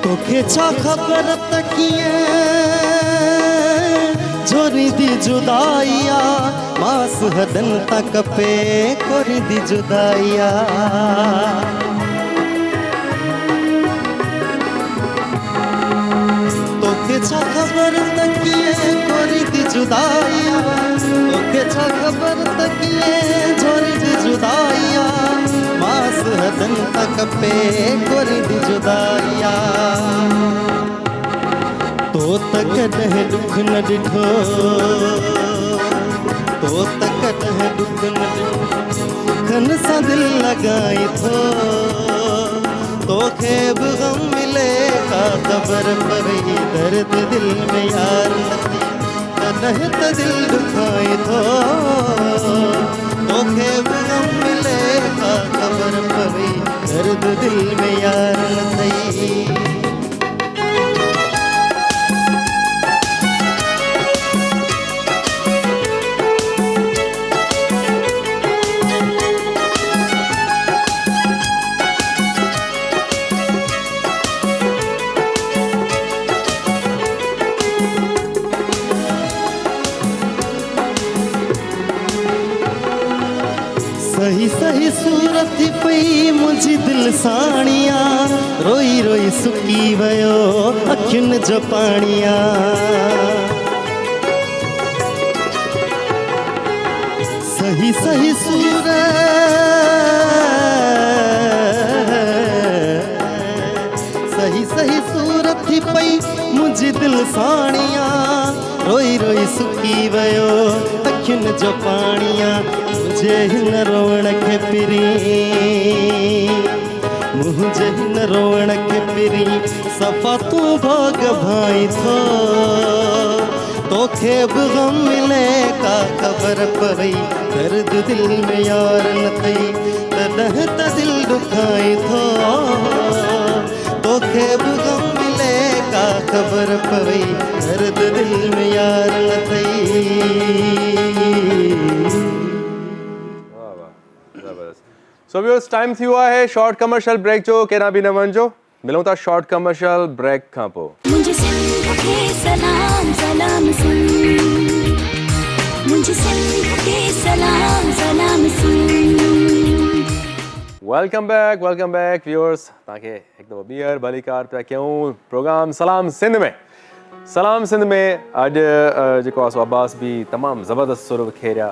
तोखे छा ख़बर त कीअं झोरी दी जुदाइया मास हदन तक पे कोरी दी जुदाइया तोखे छा खबर तकिए कोरी दी जुदाइया तोखे छा खबर तकिए झोरी दी जुदाइया मास हदन तक पे कोरी दी जुदाइया तो तक नह दुख न ॾिठो तो तक नह दुख न ॾिठो खन सां दिल लॻाई थो तोखे बि ग़म मिले का ख़बर पई दर्द दिल में यार नथी तॾहिं त दिल दुखाई थो तोखे बि ग़म मिले का ख़बर पई दर्द दिल में यार नथी सही सही सूरत थी पई मुंहिंजी दिल साणिया रोई रोई सुकी वियो अखियुनि जो पाणिया सही सही सूरत थी पई मुंहिंजी दिल साणिया रोई रोई सुकी वियो अखियुनि जो पाणिया मुझे हिन रोवण खे पिरी मुझे हिन रोवण खे पिरी सफ़ा तूं भोग भाई थो तोखे बि ग़म मिले का ख़बर पई दर्द दिल में यार न थई तॾहिं त दिल दुखाई थो तोखे बि ग़म मिले का ख़बर पई दर्द दिल में यार न थई सो व्यूअर्स टाइम थी वियो आहे शॉर्ट कमर्शियल ब्रेक जो केरा बि न वञिजो मिलूं था शॉर्ट कमर्शियल ब्रेक खां पोइ मुझे सिंध के सलाम सलाम सुन मुझे सिंध के सलाम सलाम सुन वेलकम बैक व्यूअर्स तव्हांखे हिकु दफ़ो ॿीहर भलीकार पिया कयूं प्रोग्राम सलाम सिंध में अॼु जेको आहे सो अब्बास बि तमामु ज़बरदस्त सुर खेरिया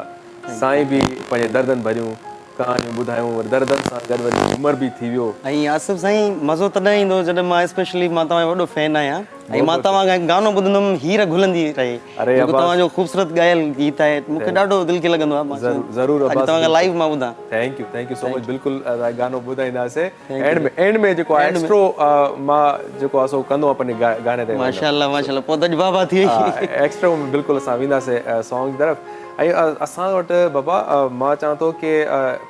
साईं बि पंहिंजे दर्दनि भरियूं कहानियूं ॿुधायूं दर्दनि सां गॾु वरी उमिरि बि थी वियो ऐं आसिफ़ साईं मज़ो तॾहिं ईंदो जॾहिं मां स्पेशली मां तव्हांजो वॾो फैन आहियां ऐं मां तव्हांजो गानो ॿुधंदुमि हीर घुलंदी रहे जेको तव्हांजो ख़ूबसूरत ॻायल गीत आहे मूंखे ॾाढो दिलि खे लॻंदो आहे ज़रूरु तव्हांखे लाइव मां ॿुधां थैंक यू सो मच बिल्कुलु गानो ॿुधाईंदासीं एंड में जेको आहे एक्स्ट्रो मां जेको आहे सो कंदो आहियां पंहिंजे गाने ते माशाल्लाह पोइ त बाबा थी वई एक्स्ट्रो में बिल्कुलु असां वेंदासीं सॉन्ग जी तरफ़ ऐं असां वटि बाबा मां चवां थो कि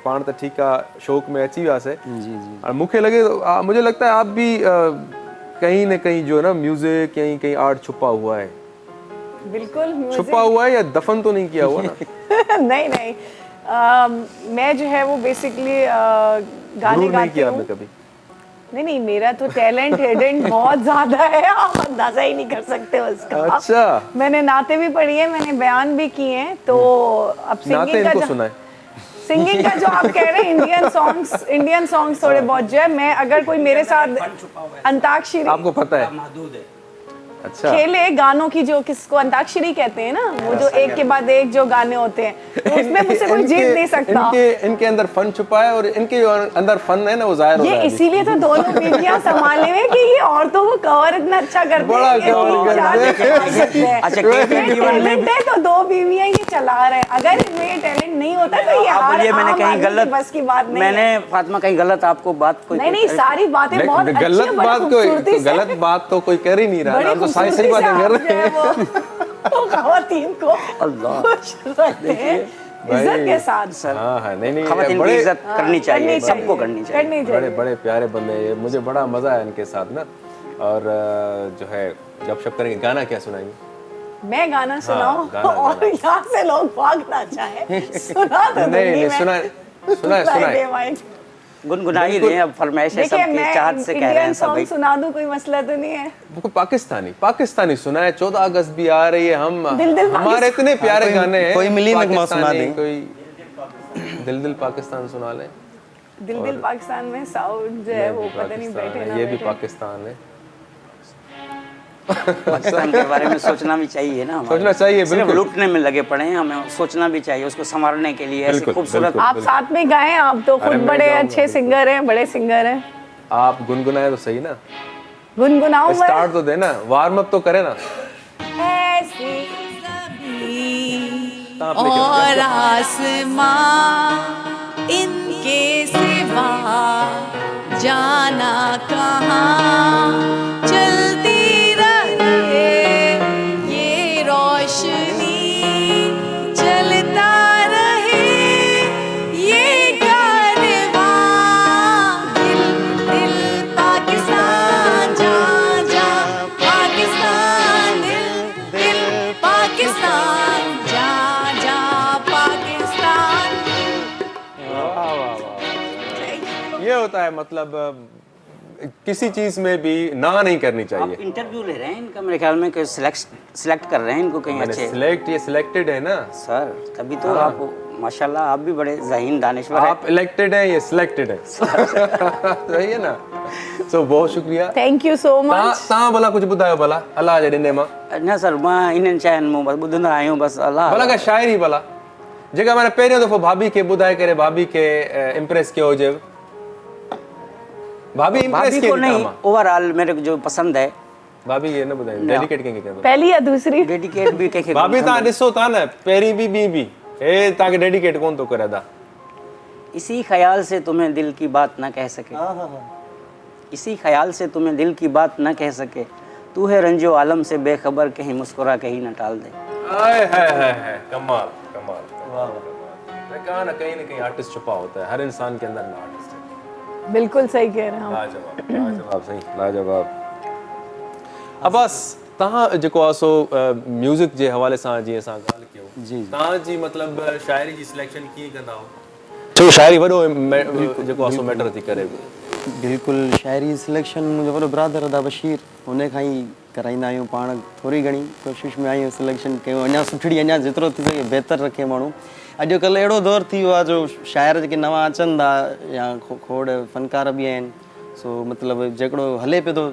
पाण त ठीकु आहे शौक़ में अची वियासीं मूंखे लॻे मुझे लगता है आप भी कहीं न कहीं जो है ना म्यूजिक कहीं आर्ट छुपा हुआ है बिल्कुल छुपा हुआ है या दफन तो नहीं किया हुआ ना नहीं मैं जो है वो बेसिकली गाने गाती हूँ कभी नहीं मेरा तो टैलेंट हिडन बहुत ज्यादा है आप अंदाजा ही नहीं कर सकते उसका अच्छा मैंने नाते भी पढ़ी है मैंने बयान भी किए हैं तो अब सिंगिंग का जो आप कह रहे हैं इंडियन सॉन्ग्स थोड़े बहुत जो है मैं अगर कोई मेरे साथ अंताक्षरी आपको पता है अच्छा खेले गानों की जो किसको अंताक्षरी कहते हैं ना वो जो एक के बाद एक जो गाने होते हैं तो उसमें मुझसे कोई जीत नहीं सकता इनके अंदर फन छुपा है और इनके अंदर फन है ना वो जाहिर हो रहा है इसीलिए तो दोनों बीवियां संभाले हुए कि ये औरतों को कवर इतना अच्छा करते हैं अच्छा टैलेंट है तो दो बीवियां ये चला रहे हैं अगर इनमें ये टैलेंट नहीं होता तो ये हार मैंने कहीं गलत बस की बात नहीं मैंने फातिमा कहीं गलत आपको बात कोई नहीं सारी बातें बहुत गलत बात तो कोई कर ही नहीं रहा सही बात कर रहे हैं वो खवातीन को अल्लाह खुश रखते हैं इज्जत के साथ सर हाँ नहीं खवातीन की इज्जत करनी चाहिए सबको करनी चाहिए बड़े प्यारे बंदे हैं मुझे बड़ा मजा है इनके साथ ना और जो है गपशप करेंगे गाना क्या सुनाएंगे मैं गाना सुनाऊं और यहाँ से लोग भागना चाहे सुना तो नहीं सुनाए गुनगुना ही रहे हैं, अब फरमाइश है देखिए सबकी मैं चाहत से कह रहे हैं इंडियन सब भाई। सॉन्ग सुना दूं, कोई मसला तो नहीं है। वो पाकिस्तानी सुना है, 14 अगस्त भी आ रही है, हम दिल दिल हमारे इतने प्यारे गाने हैं। कोई मिली में सुना पाकिस्तानी, दें। कोई दिल दिल पाकिस्तान सुना लें। दिल दिल पाकिस्तान में साउथ जो है वो पता नहीं बैठे ना ये भी बैठे। पाकिस्तान है। पाकिस्तान के बारे में सोचना भी चाहिए ना हमारे। सोचना चाहिए, सिर्फ बिल्कुल। लूटने में लगे पड़े हैं, हमें सोचना भी चाहिए उसको संवारने के लिए। ऐसे बिल्कुल, खूबसूरत बिल्कुल। आप साथ में गाएं, आप तो अरे खुद मैं बड़े गाऊंगा, अच्छे सिंगर हैं, बड़े सिंगर हैं। आप गुनगुनाए तो सही ना, गुनगुनाऊं मैं? स्टार्ट तो देना, वार्म अप तो करे ना। ऐसी आप लेके आओ। और आसमां इनके सिवा जाना कहाँ, चलती रहे ये रोशनी, चलता रहे ये कारवां, दिल दिल पाकिस्तान जा जा पाकिस्तान, दिल दिल पाकिस्तान जा जा पाकिस्तान। ये होता है मतलब किसी चीज में भी ना नहीं करनी आप चाहिए। इंटरव्यू ले रहे हैं इनका, मेरे ख्याल में कोई सिलेक्ट कर रहे हैं इनको कहीं मैंने अच्छे। ये सिलेक्टेड है ना। सर तभी तो आप माशाल्लाह, आप भी बड़े ज़हीन दानिश्वर हैं। आप इलेक्टेड है, ये सिलेक्टेड है। सही है ना। सो बहुत शुक्रिया। Thank you so much. तव्हां भला कुछ ॿुधायो भला अलाह जे ॾिने मां। न सर, मां इन्हनि शयुनि मां बसि ॿुधंदा आहियूं बसि अलाह। भला का शायरी भला जेका मैंने पहिरियों दफ़ो भाभी खे ॿुधाए करे भाभी खे इम्प्रेस कयो हुजे। भाभी इम्प्रेस भाभी कीअं को ॾिठा नहीं, मां? ओवरऑल मेरे को जो पसंद है। भाभी ये न ॿुधायो डेडिकेट कंहिंखे कयो? पहली या दूसरी? डेडिकेट भी कंहिंखे भाभी तव्हां ॾिसो था न, पहिरीं बि ॿी बि, हे तव्हांखे डेडिकेट कोन थो करे था। इसी ख्याल से तुम्हें दिल की बात न कह सके, इसी ख्याल से तुम्हें दिल की बात न कह सके, तू है रंजो आलम से बेखबर, कहीं मुस्कुरा कहीं न टाल दे। आए है कमाल कमाल। मैं कहा ना कहीं आर्टिस्ट छुपा होता है, हर इंसान के अंदर ना आर्टिस्ट है। बिल्कुल सही कह रहे हैं आप। लाजवाब सही, लाजवाब। अब बस तव्हां जेको आहे सो म्यूज़िक जे हवाले सां जीअं असां ॻाल्हि कयो, जी। तव्हांजी मतिलबु शाइरी जी सिलेक्शन कीअं कंदा हो? छो शाइरी वॾो जेको आहे सो मैटर थी करे। बिल्कुल शायरी सिलेक्शन मुंहिंजो वॾो ब्रादर अदा बशीर, हुन खां ई कराईंदा आहियूं पाण। थोरी घणी कोशिशि में आहियूं सिलेक्शन कयूं, अञा सुठड़ी, अञा जेतिरो थी सघे बहितर रखे माण्हू। अॼुकल्ह अहिड़ो दौर थी वियो आहे जो शाइर जेके नवां अचनि था या खोड़ फनकार बि आहिनि, सो मतिलबु जेकड़ो हले पियो थो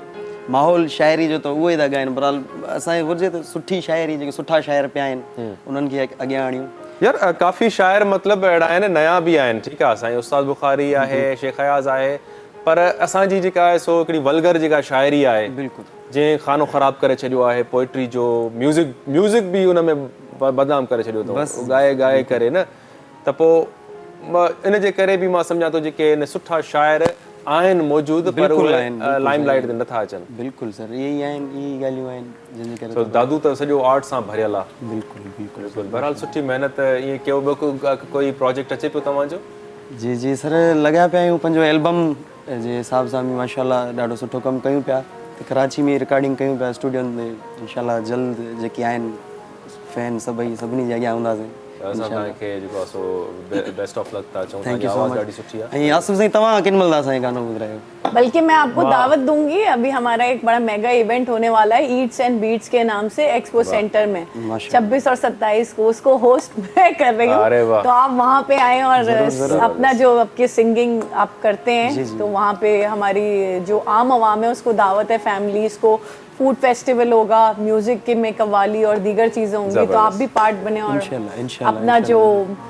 माहौल शाइरी जो, त उहो ई था ॻाइनि। बहरहाल असांखे घुरिजे त सुठी शाइरी, जेके सुठा शाइर पिया आहिनि उन्हनि खे अॻियां आणियूं। यार काफ़ी शाइर मतिलबु अहिड़ा आहिनि, नया बि आहिनि। ठीकु आहे, असांजी उस्ताद बुखारी आहे, शेख अयाज़ आहे, पर असांजी जेका आहे सो हिकिड़ी वल्गर जेका शाइरी आहे, बिल्कुल जंहिं खानो ख़राब करे छॾियो आहे पोइट्री जो, म्यूज़िक बि उन में बदनाम करे छॾियो अथऊं ॻाए करे न। त पोइ इन जे करे बि मां सम्झां थो जेके इन सुठा शाइर आहिनि मौजूदु, पर उहे लाइम लाइट ते नथा अचनि। बिल्कुलु सर, इहे ई आहिनि, इहे ई ॻाल्हियूं आहिनि जंहिंजे करे। तो दादू त सॼो आर्ट सां भरियल आहे। बिल्कुलु बिल्कुलु बहरहाल सुठी महिनत। ईअं कयो ॿियो कोई प्रोजेक्ट अचे पियो तव्हांजो? जी जी सर, लॻा पिया आहियूं पंहिंजो एल्बम जे हिसाब सां बि माशाल्लाह ॾाढो सुठो कमु कयूं पिया। त कराची में रिकॉर्डिंग कयूं पिया स्टूडियोनि में। इंशाल्लाह जल्द जेके आहिनि फैन सभिनी जे अॻियां हूंदासीं। असां तव्हांखे जेको आहे सो बेस्ट ऑफ लक था चऊं। थैंक यू सो आवाज़ मच। ॾाढी सुठी आहे। ऐं आसिफ साईं, तव्हां केॾी महिल असांखे गानो ॿुधायो? बल्कि मैं आपको दावत दूंगी, अभी हमारा एक बड़ा मेगा इवेंट होने वाला है ईट्स एंड बीट्स के नाम से एक्सपो सेंटर में, 26 और 27 को। उसको होस्ट मैं कर रही अरे हूँ, वाह। तो आप वहाँ पे आए और अपना जो आपके सिंगिंग आप करते हैं, तो वहाँ पे हमारी जो आम आवाम है उसको दावत है, फैमिलीज को। फूड फेस्टिवल होगा, म्यूजिक की में कव्वाली और दीगर चीजें होंगी, तो आप भी पार्ट बने और अपना जो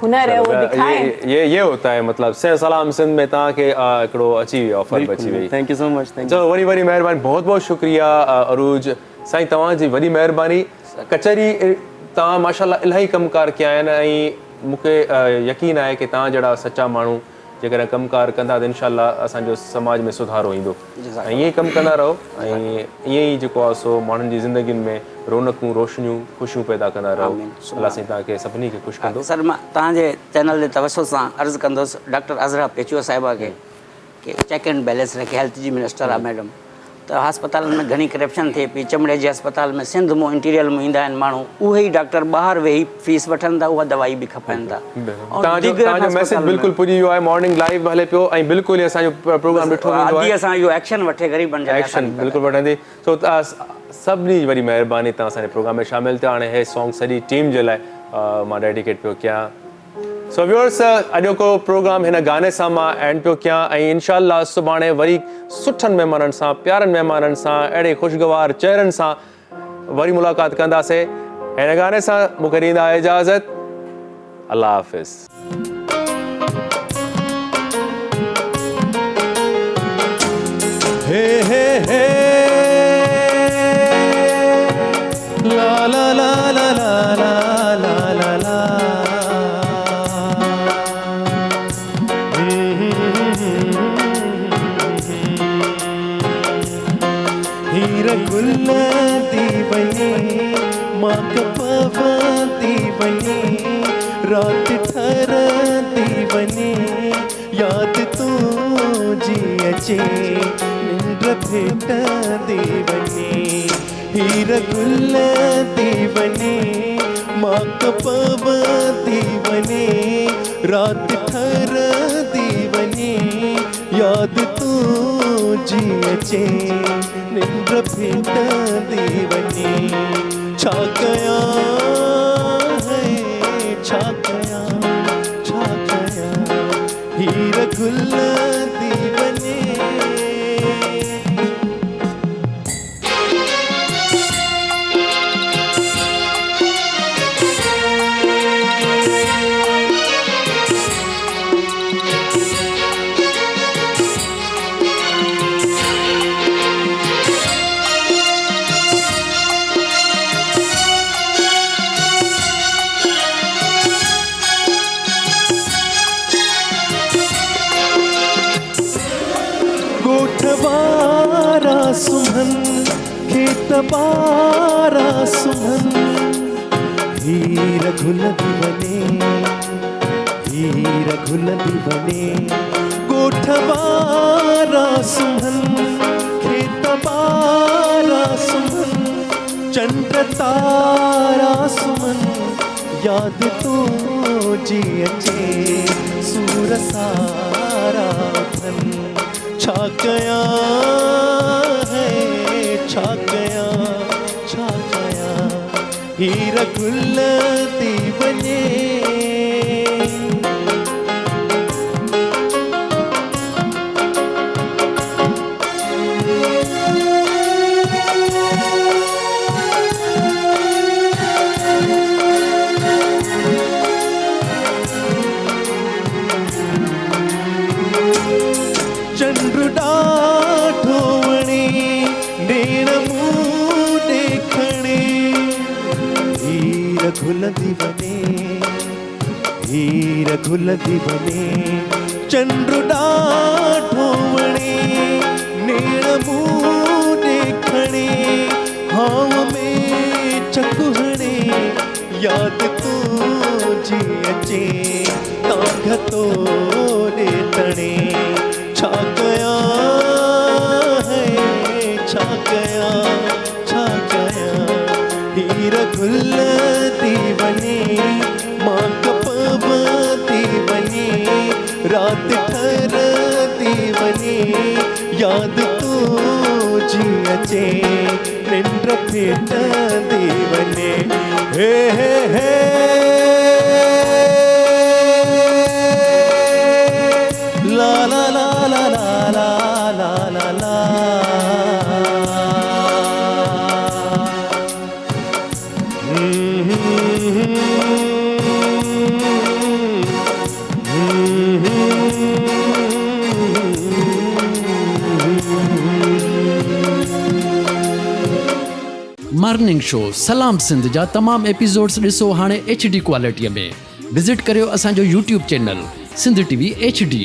हुनर है वो दिखाएं। ये होता है मतलब। से सलाम सिंध में तव्हांखे हिकिड़ो अची वियो, ऑफर अची वई। Thank you so much. Thank you. चलो वरी वरी महिरबानी, बहुत बहुत शुक्रिया अरूज साईं, तव्हांजी वॾी महिरबानी। कचहरी तव्हां माशाल्लाह इलाही कमकार कया आहिनि, ऐं मूंखे यकीन आहे कि तव्हां जहिड़ा सचा माण्हू जेकॾहिं कमकार कंदा त इनशाला असांजो समाज में सुधारो ईंदो। ऐं ईअं ई कमु कंदा रहो, ऐं ईअं ई जेको आहे सो माण्हुनि जी ज़िंदगियुनि में रौनकूं, रोशनियूं, ख़ुशियूं पैदा कंदा रहो। अलाह साईं तव्हांखे सभिनी खे ख़ुशि कंदो। सर, मां तव्हांजे चैनल जे तवसुल सां अर्ज़ु कंदुसि डॉक्टर अज़रा पेचुआ साहिबा खे कि चेक एंड बैलेंस रखे, हेल्थ जी मिनिस्टर आहे मैडम, त अस्पतालनि में घणी करप्शन थिए पई। चमड़े जे अस्पताल में सिंध मां इंटीरियर में ईंदा आहिनि माण्हू, उहे ई डॉक्टर ॿाहिरि वेही फीस वठनि था, उहा दवाई बि खपनि था। तव्हांजो मैसेज बिल्कुलु पुॼी वियो आहे। मॉर्निंग लाइव हले पियो ऐं बिल्कुलु ई असांजो प्रोग्राम ॾिठो वेंदो आहे। असां इहो एक्शन वठे ग़रीबनि जा एक्शन बिल्कुलु वठंदी। सो सभिनी जी वॾी महिरबानी, तव्हां असांजे प्रोग्राम में शामिलु थियो। हाणे हे सॉन्ग सॼी टीम जे लाइ मां डेडिकेट पियो कयां। सो व्यूअर्स, अॼोको प्रोग्राम हिन गाने सां मां एंड पियो कयां ऐं इंशाअल्लाह सुभाणे वरी सुठनि महिमाननि सां, प्यारनि महिमाननि सां, अहिड़े ख़ुशगवार चेहरनि सां वरी मुलाक़ात कंदासीं। हिन गाने सां मूंखे ॾींदा इजाज़त। अल्लाह हाफ़िज़। हे हे हे ला ला ला ला ला ला ला ला हीर गुल दीवनी माँ कपव दीवनी रात ठर दीवनी याद तू जी अचे निंद्र भेट दीवनी हीर गुल दीवनी माँ कपव दीवनी रात ठर दीवनी याद तू जी अचे निंद्र भेट दीवनी छा कया है छा कया हीर गुल दीवनी गोठवारा सुमन खेत बारा सुमन हीर गुल दीवने हीर गुल दीवने गोठवारा सुमन खेत बारा सुमन चंद्र तारा सुमन याद तो जी अचे सूर सारा धन छा कया है छा कया हीर गुल दीवने चंद्र ॾाढोवणी नेण मूं देखणे हीर गुल दीवने हीर गुल दीवने चंद्र ॾाढोवणी नेण मूं देखणे हाव में चकुहणे याद तो जी अचे तांघ तो ॾेतणे छा कया है छा कया हीर गुल दीवनी माँ कपव दीवनी रात ठर दीवनी याद तो जी अचे निंद्र भेट दीवनी हे हे ला ला ला ला ला ला ला ला मॉर्निंग शो सलाम सिंध जा तमाम एपिसोड्स ॾिसो हाणे HD क्वालिटीअ में। विज़िट करियो असांजो YouTube channel Sindh TV HD।